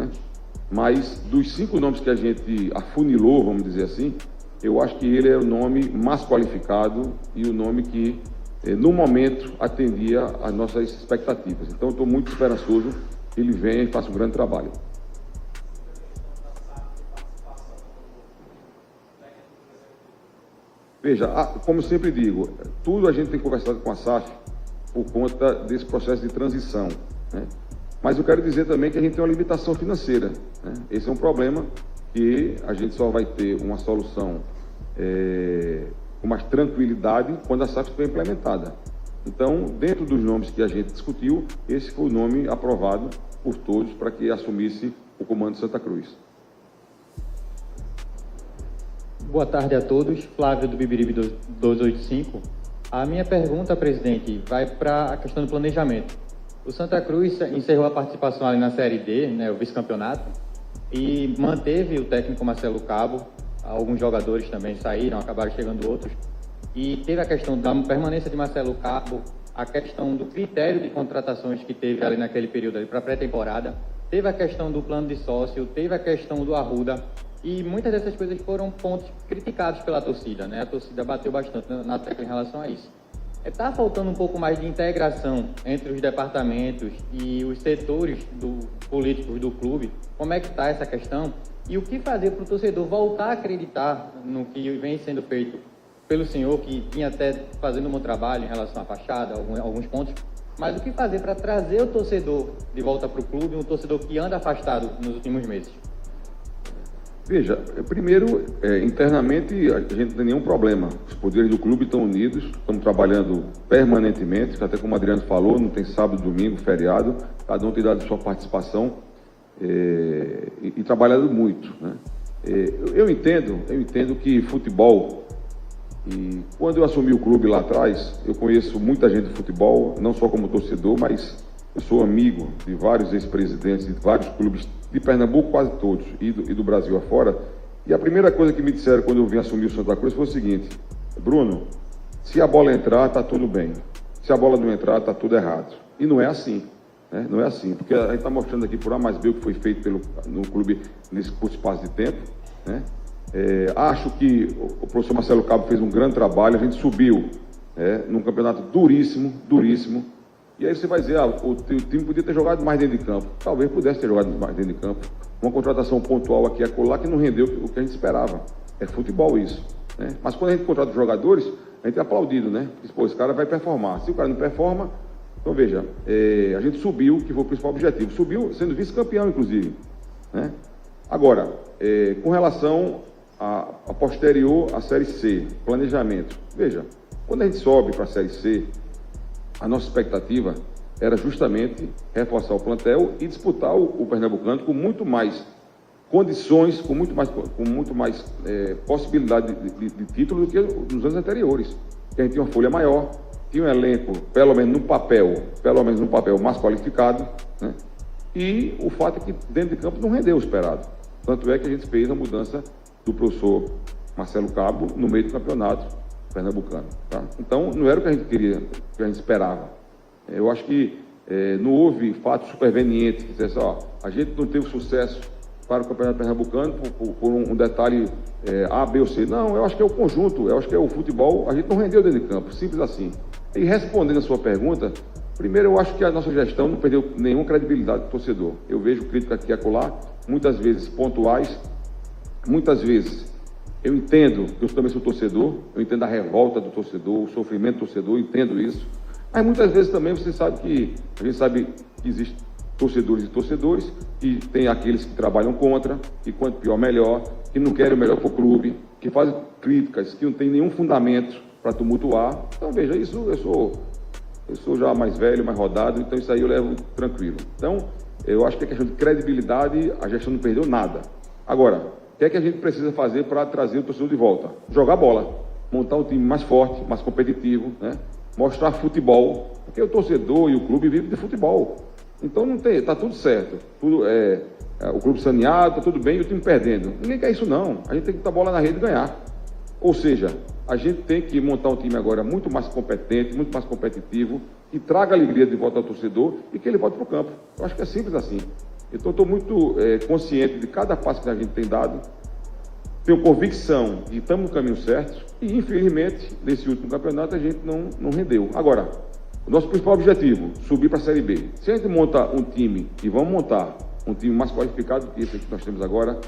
Mas, dos 5 nomes que a gente afunilou, vamos dizer assim, eu acho que ele é o nome mais qualificado e o nome que, no momento, atendia às nossas expectativas. Então, eu estou muito esperançoso que ele venha e faça um grande trabalho. Veja, como eu sempre digo, tudo a gente tem conversado com a SAF por conta desse processo de transição, Mas eu quero dizer também que a gente tem uma limitação financeira, Esse é um problema que a gente só vai ter uma solução com mais tranquilidade quando a SAF estiver implementada. Então, dentro dos nomes que a gente discutiu, esse foi o nome aprovado por todos para que assumisse o comando de Santa Cruz. Boa tarde a todos. Flávio do Bibiribe 285. A minha pergunta, presidente, vai para a questão do planejamento. O Santa Cruz encerrou a participação ali na Série D, né, o vice-campeonato, e manteve o técnico Marcelo Cabo. Alguns jogadores também saíram, acabaram chegando outros. E teve a questão da permanência de Marcelo Cabo, a questão do critério de contratações que teve ali naquele período ali para a pré-temporada, teve a questão do plano de sócio, teve a questão do Arruda, e muitas dessas coisas foram pontos criticados pela torcida, né? A torcida bateu bastante na tecla em relação a isso. Está faltando um pouco mais de integração entre os departamentos e os setores políticos do clube. Como é que está essa questão? E o que fazer para o torcedor voltar a acreditar no que vem sendo feito pelo senhor, que vinha até fazendo um bom trabalho em relação à fachada, alguns pontos, mas o que fazer para trazer o torcedor de volta para o clube, um torcedor que anda afastado nos últimos meses? Veja, primeiro, internamente a gente não tem nenhum problema. Os poderes do clube estão unidos, estamos trabalhando permanentemente, até como o Adriano falou, não tem sábado, domingo, feriado, cada um tem dado sua participação e trabalhado muito, né? Eu entendo que futebol, e quando eu assumi o clube lá atrás, eu conheço muita gente de futebol, não só como torcedor, mas eu sou amigo de vários ex-presidentes de vários clubes de Pernambuco, quase todos, e do Brasil afora. E a primeira coisa que me disseram quando eu vim assumir o Santa Cruz foi o seguinte: Bruno, se a bola entrar, está tudo bem. Se a bola não entrar, está tudo errado. E não é assim, né? Não é assim, porque a gente está mostrando aqui por A mais B o que foi feito no clube nesse curto espaço de tempo, né? Acho que o professor Marcelo Cabo fez um grande trabalho, a gente subiu num campeonato duríssimo, e aí você vai dizer, o time podia ter jogado mais dentro de campo. Talvez pudesse ter jogado mais dentro de campo. Uma contratação pontual aqui e acolá que não rendeu o que a gente esperava. É futebol isso, né? Mas quando a gente contrata os jogadores, a gente é aplaudido, né? Diz, pô, esse cara vai performar. Se o cara não performa, então veja, a gente subiu, que foi o principal objetivo. Subiu sendo vice-campeão, inclusive, né? Agora, com relação a posterior à Série C, planejamento. Veja, quando a gente sobe para a Série C, a nossa expectativa era justamente reforçar o plantel e disputar o Pernambucano com muito mais condições, com muito mais possibilidade de título do que nos anos anteriores. Que a gente tinha uma folha maior, tinha um elenco, pelo menos no papel mais qualificado, né? E o fato é que dentro de campo não rendeu o esperado. Tanto é que a gente fez a mudança do professor Marcelo Cabo no meio do campeonato pernambucano, tá? Então, não era o que a gente queria, o que a gente esperava. Eu acho que não houve fato superveniente que dissesse, a gente não teve sucesso para o campeonato pernambucano por um detalhe A, B ou C. Não, eu acho que é o conjunto, eu acho que é o futebol, a gente não rendeu dentro de campo, simples assim. E respondendo a sua pergunta, primeiro eu acho que a nossa gestão não perdeu nenhuma credibilidade do torcedor. Eu vejo crítica aqui e acolá, muitas vezes pontuais, muitas vezes eu entendo, eu também sou torcedor, eu entendo a revolta do torcedor, o sofrimento do torcedor, eu entendo isso. Mas muitas vezes também você sabe que, a gente sabe que existem torcedores e torcedores, e tem aqueles que trabalham contra, que quanto pior melhor, que não querem o melhor para o clube, que fazem críticas, que não tem nenhum fundamento para tumultuar. Então veja, isso eu sou já mais velho, mais rodado, então isso aí eu levo tranquilo. Então, eu acho que a questão de credibilidade, a gestão não perdeu nada. Agora, o que a gente precisa fazer para trazer o torcedor de volta? Jogar bola, montar um time mais forte, mais competitivo, né? Mostrar futebol, porque o torcedor e o clube vivem de futebol. Então não tem, tá tudo certo, o clube saneado, tá tudo bem e o time perdendo. Ninguém quer isso não, a gente tem que botar a bola na rede e ganhar. Ou seja, a gente tem que montar um time agora muito mais competente, muito mais competitivo, que traga alegria de volta ao torcedor e que ele volte para o campo. Eu acho que é simples assim. Então, estou muito consciente de cada passo que a gente tem dado, tenho convicção de que estamos no caminho certo e, infelizmente, nesse último campeonato a gente não rendeu. Agora, o nosso principal objetivo, subir para a Série B. Se a gente monta um time, e vamos montar um time mais qualificado do que esse que nós temos agora,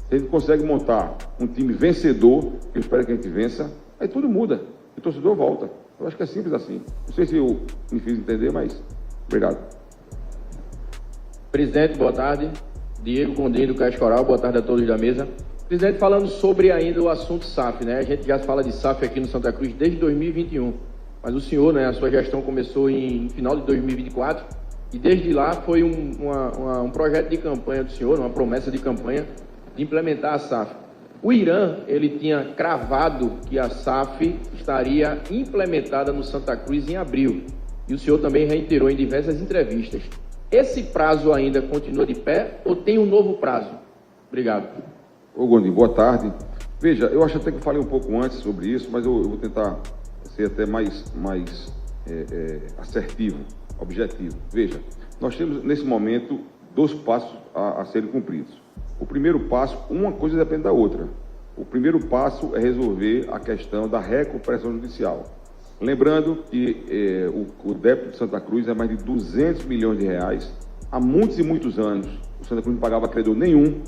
se a gente consegue montar um time vencedor, que eu espero que a gente vença, aí tudo muda, e o torcedor volta. Eu acho que é simples assim. Não sei se eu me fiz entender, mas obrigado. Presidente, boa tarde. Diego Gondim, do Caixa Coral, boa tarde a todos da mesa. Presidente, falando sobre ainda o assunto SAF, né? A gente já fala de SAF aqui no Santa Cruz desde 2021, mas o senhor, né, a sua gestão começou em final de 2024 e desde lá foi um projeto de campanha do senhor, uma promessa de campanha de implementar a SAF. O Irã, ele tinha cravado que a SAF estaria implementada no Santa Cruz em abril. E o senhor também reiterou em diversas entrevistas. Esse prazo ainda continua de pé ou tem um novo prazo? Obrigado. Ô Gondim, boa tarde. Veja, eu acho até que eu falei um pouco antes sobre isso, mas eu vou tentar ser até mais assertivo, objetivo. Veja, nós temos nesse momento 2 passos a serem cumpridos. O primeiro passo, uma coisa depende da outra. O primeiro passo é resolver a questão da recuperação judicial. Lembrando que o débito de Santa Cruz é mais de 200 milhões de reais. Há muitos e muitos anos, o Santa Cruz não pagava credor nenhum,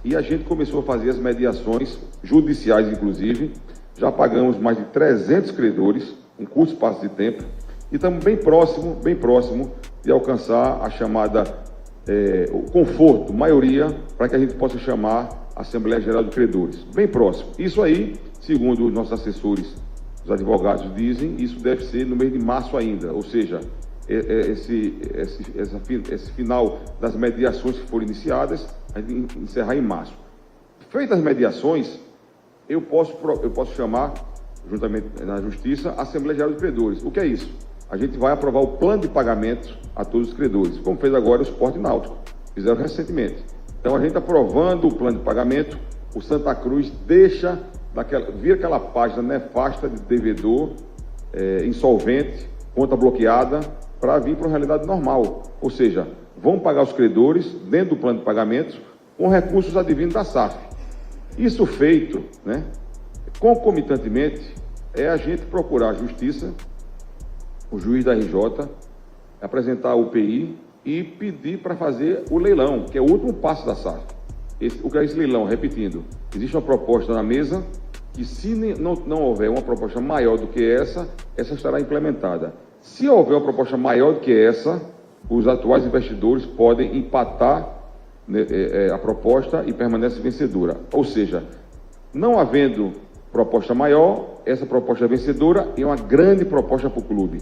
e a gente começou a fazer as mediações judiciais, inclusive. Já pagamos mais de 300 credores, em curto espaço de tempo, e estamos bem próximo de alcançar a chamada o conforto, maioria, para que a gente possa chamar a Assembleia Geral de Credores. Bem próximo. Isso aí, segundo os nossos assessores, os advogados dizem, isso deve ser no mês de março ainda, ou seja, esse final das mediações que foram iniciadas, a gente encerrar em março. Feitas as mediações, eu posso chamar, juntamente na Justiça, a Assembleia Geral de Credores. O que é isso? A gente vai aprovar o plano de pagamento a todos os credores, como fez agora o Sport Náutico, fizeram recentemente. Então, a gente aprovando o plano de pagamento, o Santa Cruz vira aquela página nefasta de devedor, insolvente, conta bloqueada, para vir para uma realidade normal. Ou seja, vão pagar os credores dentro do plano de pagamento com recursos advindos da SAF. Isso feito, né, concomitantemente, é a gente procurar a Justiça, o juiz da RJ, apresentar a UPI e pedir para fazer o leilão, que é o último passo da SAF. O que é esse leilão? Repetindo, existe uma proposta na mesa que, se não houver uma proposta maior do que essa estará implementada. Se houver uma proposta maior do que essa, os atuais investidores podem empatar a proposta e permanece vencedora. Ou seja, não havendo proposta maior, essa proposta é vencedora e é uma grande proposta para o clube.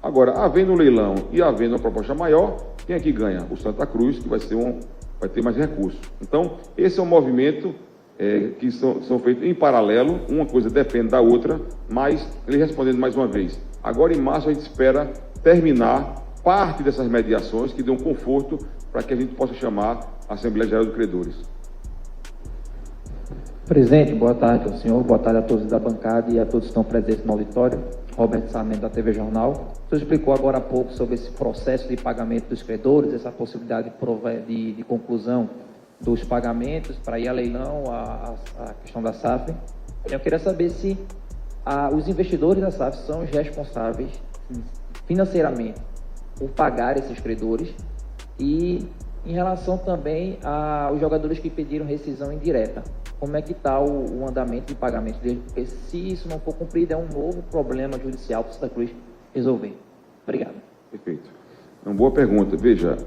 Agora, havendo um leilão e havendo uma proposta maior, quem é que ganha? O Santa Cruz, que vai ter mais recursos. Então, esse é um movimento que são feitos em paralelo, uma coisa depende da outra, mas, ele respondendo mais uma vez, agora em março a gente espera terminar parte dessas mediações que dão conforto para que a gente possa chamar a Assembleia Geral de Credores. Presidente, boa tarde ao senhor, boa tarde a todos da bancada e a todos que estão presentes no auditório. Roberto Sarmento, da TV Jornal. O senhor explicou agora há pouco sobre esse processo de pagamento dos credores, essa possibilidade de conclusão dos pagamentos para ir a leilão, a questão da SAF. Eu queria saber se os investidores da SAF são os responsáveis financeiramente por pagar esses credores e em relação também aos jogadores que pediram rescisão indireta. Como é que está o andamento de pagamento deles? Porque se isso não for cumprido, é um novo problema judicial para o Santa Cruz resolver. Obrigado. Perfeito. Uma boa pergunta. Veja,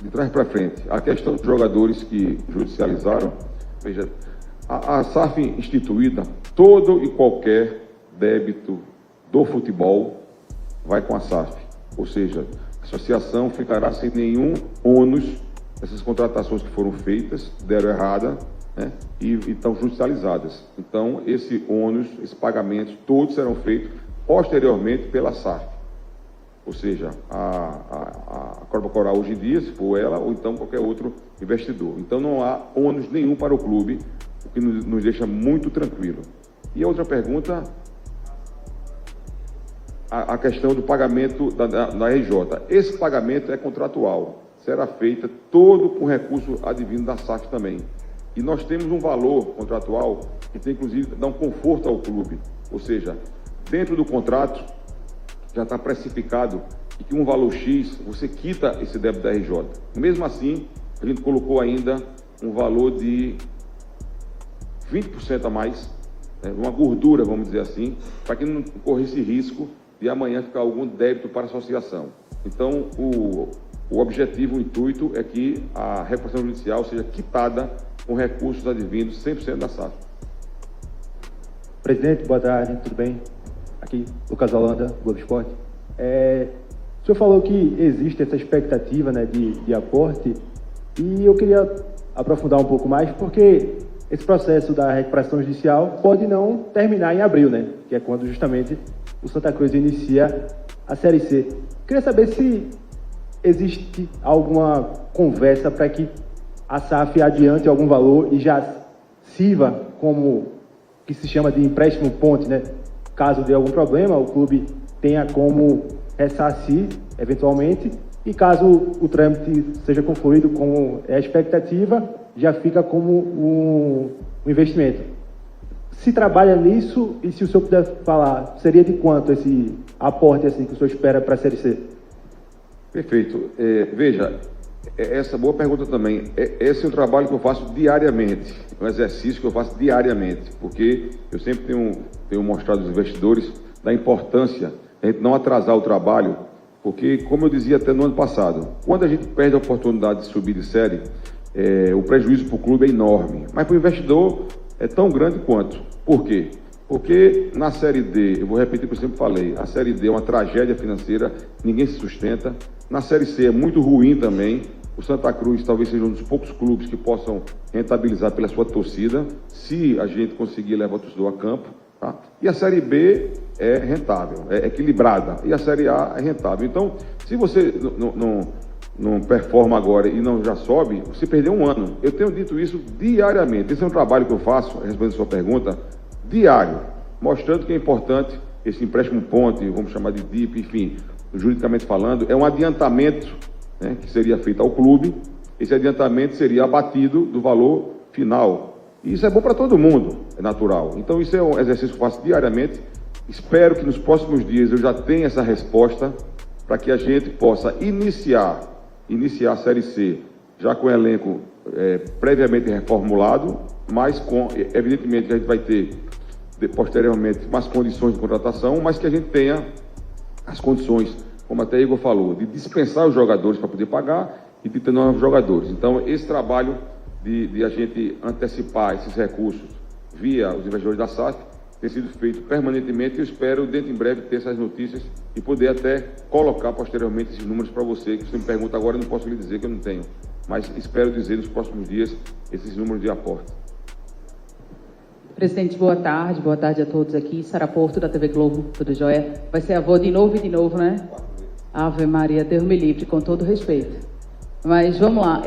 de trás para frente, a questão dos jogadores que judicializaram, veja, a SAF instituída, todo e qualquer débito do futebol vai com a SAF. Ou seja, a associação ficará sem nenhum ônus dessas contratações que foram feitas, deram errada, né, e estão judicializadas. Então, esse ônus, esses pagamentos, todos serão feitos posteriormente pela SAF. Ou seja, a Corpo Coral hoje em dia, se for ela, ou então qualquer outro investidor. Então, não há ônus nenhum para o clube, o que nos deixa muito tranquilo. E a outra pergunta, a questão do pagamento da RJ. Esse pagamento é contratual, será feito todo com recurso advindo da SAF também. E nós temos um valor contratual que tem, inclusive, dá um conforto ao clube. Ou seja, dentro do contrato já está precificado e que um valor X, você quita esse débito da RJ. Mesmo assim, a gente colocou ainda um valor de 20% a mais, né, uma gordura, vamos dizer assim, para que não corresse risco de amanhã ficar algum débito para a associação. Então, o objetivo, o intuito é que a recuperação judicial seja quitada com recursos advindos 100% da SAF. Presidente, boa tarde, tudo bem? Aqui, Lucas Holanda, Globo Esporte. O senhor falou que existe essa expectativa, né, de aporte, e eu queria aprofundar um pouco mais, porque esse processo da recuperação judicial pode não terminar em abril, né? Que é quando justamente o Santa Cruz inicia a Série C. Queria saber se existe alguma conversa para que a SAF adiante algum valor e já sirva como que se chama de empréstimo ponte, né? Caso dê algum problema, o clube tenha como ressarcir eventualmente, e caso o trâmite seja concluído como é a expectativa, já fica como um investimento. Se trabalha nisso, e se o senhor puder falar, seria de quanto esse aporte assim, que o senhor espera para a Série C? Perfeito. Veja, essa boa pergunta também. Esse é um trabalho que eu faço diariamente, um exercício que eu faço diariamente, porque eu sempre tenho mostrado aos investidores da importância de a gente não atrasar o trabalho, porque, como eu dizia até no ano passado, quando a gente perde a oportunidade de subir de série, o prejuízo para o clube é enorme, mas para o investidor é tão grande quanto. Por quê? Porque na Série D, eu vou repetir o que eu sempre falei, a Série D é uma tragédia financeira, ninguém se sustenta. Na Série C é muito ruim também. O Santa Cruz talvez seja um dos poucos clubes que possam rentabilizar pela sua torcida, se a gente conseguir levar o torcedor a campo. Tá? E a Série B é rentável, é equilibrada, e a Série A é rentável. Então, se você não performa agora e não já sobe, você perdeu um ano. Eu tenho dito isso diariamente. Esse é um trabalho que eu faço, respondendo a sua pergunta, diário, mostrando que é importante esse empréstimo ponte, vamos chamar de DIP, enfim, juridicamente falando, é um adiantamento, né, que seria feito ao clube. Esse adiantamento seria abatido do valor final. E isso é bom para todo mundo, é natural. Então isso é um exercício que eu faço diariamente. Espero que nos próximos dias eu já tenha essa resposta para que a gente possa iniciar a Série C já com o elenco previamente reformulado, mas evidentemente que a gente vai ter posteriormente mais condições de contratação, mas que a gente tenha as condições, como até Igor falou, de dispensar os jogadores para poder pagar e de ter novos jogadores. Então esse trabalho de a gente antecipar esses recursos via os investidores da SAF tem sido feito permanentemente, e eu espero dentro em breve ter essas notícias e poder até colocar posteriormente esses números para você, que você me pergunta agora, eu não posso lhe dizer que eu não tenho, mas espero dizer nos próximos dias esses números de aporte. Presidente, boa tarde a todos aqui. Sara Porto, da TV Globo, tudo jóia? Vai ser avô de novo e de novo, né? Ave Maria, Deus me livre, com todo respeito. Mas vamos lá.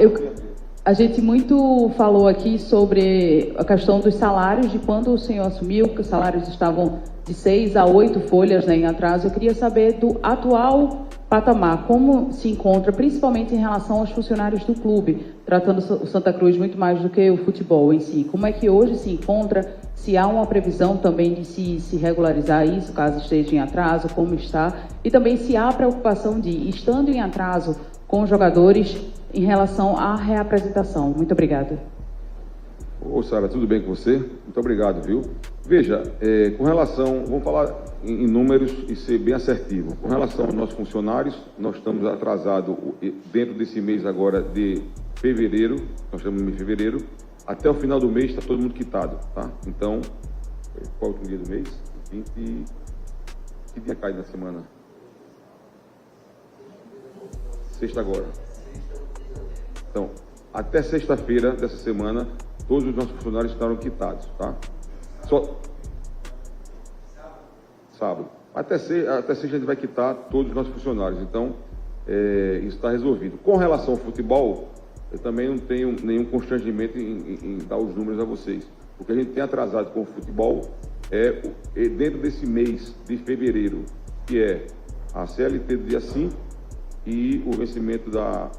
A gente muito falou aqui sobre a questão dos salários, de quando o senhor assumiu, que os salários estavam de 6 a 8 folhas, né, em atraso. Eu queria saber do atual patamar, como se encontra, principalmente em relação aos funcionários do clube, tratando o Santa Cruz muito mais do que o futebol em si. Como é que hoje se encontra, se há uma previsão também de se regularizar isso, caso esteja em atraso, como está, e também se há preocupação de, estando em atraso com os jogadores, em relação à reapresentação. Muito obrigada. Ô, Sara, tudo bem com você? Muito obrigado, viu? Veja, com relação, vamos falar em números e ser bem assertivo. Com relação aos nossos funcionários, nós estamos atrasados dentro desse mês agora de fevereiro, nós estamos no mês de fevereiro, até o final do mês está todo mundo quitado, tá? Então, qual é o último dia do mês? 20... Que dia cai na semana? Sexta agora. Então, até sexta-feira dessa semana, todos os nossos funcionários estarão quitados, tá? Só... Sábado. Até sexta a gente vai quitar todos os nossos funcionários. Então, isso está resolvido. Com relação ao futebol, eu também não tenho nenhum constrangimento em dar os números a vocês. O que a gente tem atrasado com o futebol é dentro desse mês de fevereiro, que é a CLT do dia 5 e o vencimento da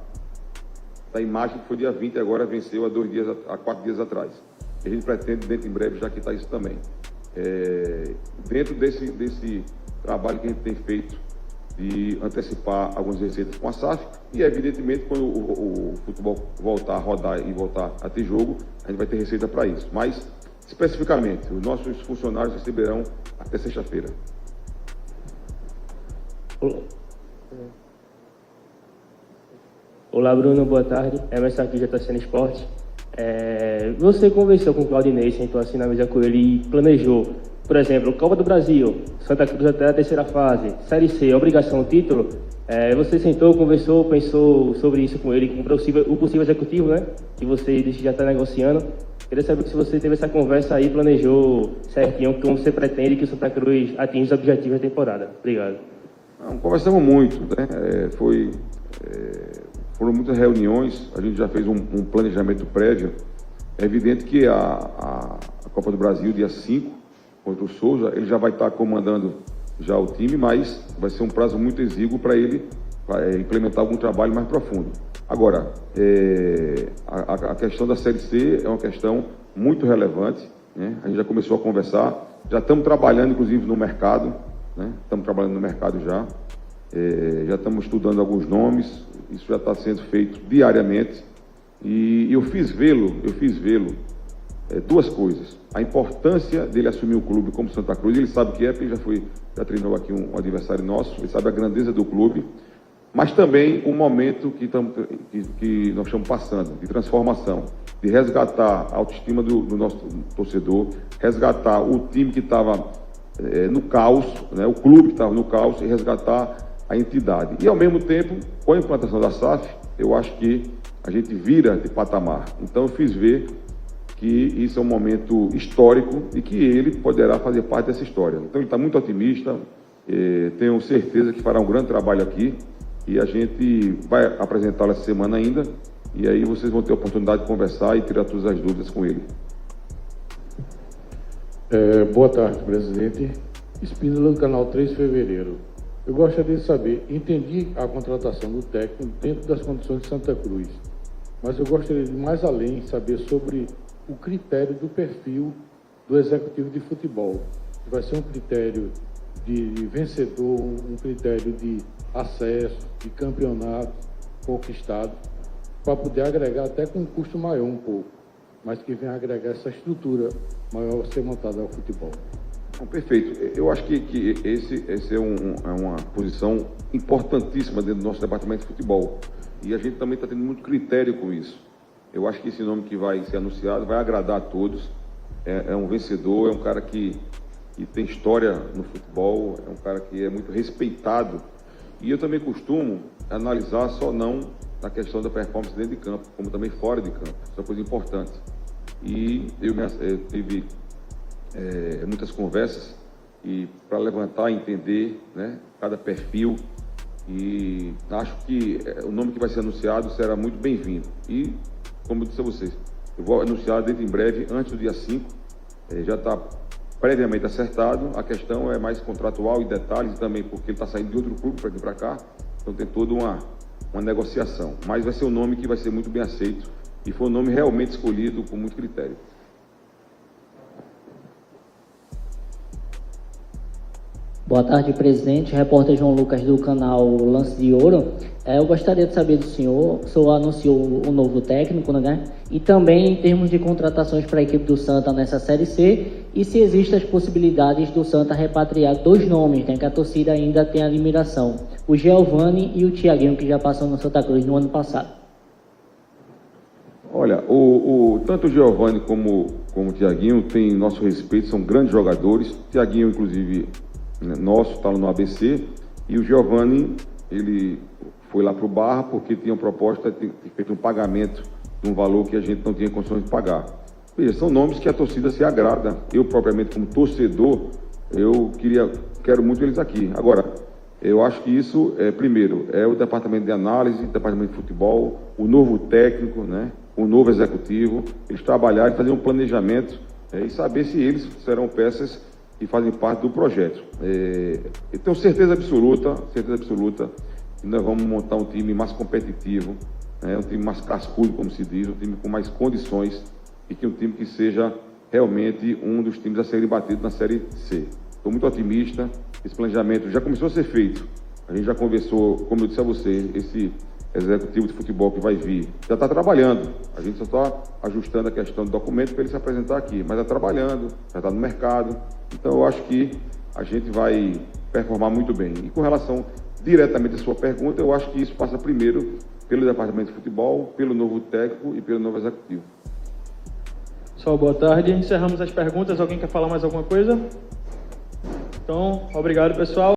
imagem, que foi dia 20, agora venceu há 4 dias atrás. A gente pretende, dentro em breve, já quitar isso também. Dentro desse trabalho que a gente tem feito de antecipar algumas receitas com a SAF, e evidentemente quando o futebol voltar a rodar e voltar a ter jogo, a gente vai ter receita para isso. Mas, especificamente, os nossos funcionários receberão até sexta-feira. Olá, Bruno, boa tarde. Emerson aqui, JCN Esporte. Você conversou com o Claudinei, sentou assim na mesa com ele e planejou, por exemplo, Copa do Brasil, Santa Cruz até a terceira fase, Série C, obrigação, título. Você sentou, conversou, pensou sobre isso com ele, com o possível executivo, né? Que você já está negociando. Queria saber se você teve essa conversa aí, planejou certinho como você pretende que o Santa Cruz atinja os objetivos da temporada. Obrigado. Conversamos muito, né? Foram muitas reuniões, a gente já fez um planejamento prévio. É evidente que a Copa do Brasil, dia 5, contra o Souza, ele já vai estar comandando já o time, mas vai ser um prazo muito exíguo para ele implementar algum trabalho mais profundo. Agora, a questão da Série C é uma questão muito relevante, né? A gente já começou a conversar, já estamos trabalhando, inclusive, no mercado, né? Estamos trabalhando no mercado já estamos estudando alguns nomes, isso já está sendo feito diariamente, e eu fiz vê-lo duas coisas: a importância dele assumir o clube como Santa Cruz, ele sabe o que é, porque já treinou aqui um adversário nosso, ele sabe a grandeza do clube, mas também o momento que nós estamos passando, de transformação, de resgatar a autoestima do nosso torcedor, resgatar o time que estava no caos, né, o clube que estava no caos, e resgatar a entidade. E, ao mesmo tempo, com a implantação da SAF, eu acho que a gente vira de patamar. Então, eu fiz ver que isso é um momento histórico e que ele poderá fazer parte dessa história. Então, ele está muito otimista, tenho certeza que fará um grande trabalho aqui, e a gente vai apresentá-lo essa semana ainda, e aí vocês vão ter a oportunidade de conversar e tirar todas as dúvidas com ele. Boa tarde, presidente. Espíndola, do canal 3 de Fevereiro. Eu gostaria de saber, entendi a contratação do técnico dentro das condições de Santa Cruz, mas eu gostaria de mais além saber sobre o critério do perfil do executivo de futebol. Vai ser um critério de vencedor, um critério de acesso, de campeonato conquistado, para poder agregar até com um custo maior um pouco, mas que venha agregar essa estrutura maior a ser montada ao futebol. Perfeito. Eu acho que esse é uma posição importantíssima dentro do nosso departamento de futebol. E a gente também está tendo muito critério com isso. Eu acho que esse nome que vai ser anunciado vai agradar a todos. É um vencedor, é um cara que tem história no futebol, é um cara que é muito respeitado. E eu também costumo analisar só não na questão da performance dentro de campo, como também fora de campo. Isso é uma coisa importante. E eu tive muitas conversas para levantar e entender, né, cada perfil, e acho que o nome que vai ser anunciado será muito bem-vindo. E, como eu disse a vocês, eu vou anunciar dentro em breve, antes do dia 5, já está previamente acertado. A questão é mais contratual e detalhes também, porque ele está saindo de outro clube para vir para cá, então tem toda uma negociação. Mas vai ser um nome que vai ser muito bem aceito, e foi um nome realmente escolhido com muito critério. Boa tarde, presidente. Repórter João Lucas, do canal Lance de Ouro. Eu gostaria de saber do senhor, o senhor anunciou o novo técnico, né? E também em termos de contratações para a equipe do Santa nessa Série C, e se existem as possibilidades do Santa repatriar dois nomes, né, que a torcida ainda tem admiração: o Giovani e o Thiaguinho, que já passou no Santa Cruz no ano passado. Olha, tanto o Giovani como o Thiaguinho têm nosso respeito, são grandes jogadores. O Thiaguinho, inclusive, nosso, está no ABC, e o Giovani, ele foi lá para o Barra porque tinha uma proposta de feito um pagamento de um valor que a gente não tinha condições de pagar. Veja, são nomes que a torcida se agrada. Eu, propriamente, como torcedor, quero muito eles aqui. Agora, eu acho que isso, primeiro, é o departamento de análise, o departamento de futebol, o novo técnico, né, o novo executivo, eles trabalharem, fazer um planejamento e saber se eles serão peças que fazem parte do projeto. Eu tenho certeza absoluta que nós vamos montar um time mais competitivo, um time mais cascudo, como se diz, um time com mais condições, e que um time que seja realmente um dos times a serem batidos na Série C. Estou muito otimista, esse planejamento já começou a ser feito, a gente já conversou, como eu disse a você, esse executivo de futebol que vai vir, já está trabalhando, a gente só está ajustando a questão do documento para ele se apresentar aqui, mas está trabalhando, já está no mercado, então eu acho que a gente vai performar muito bem. E com relação diretamente à sua pergunta, eu acho que isso passa primeiro pelo departamento de futebol, pelo novo técnico e pelo novo executivo. Pessoal, boa tarde. Encerramos as perguntas. Alguém quer falar mais alguma coisa? Então, obrigado, pessoal.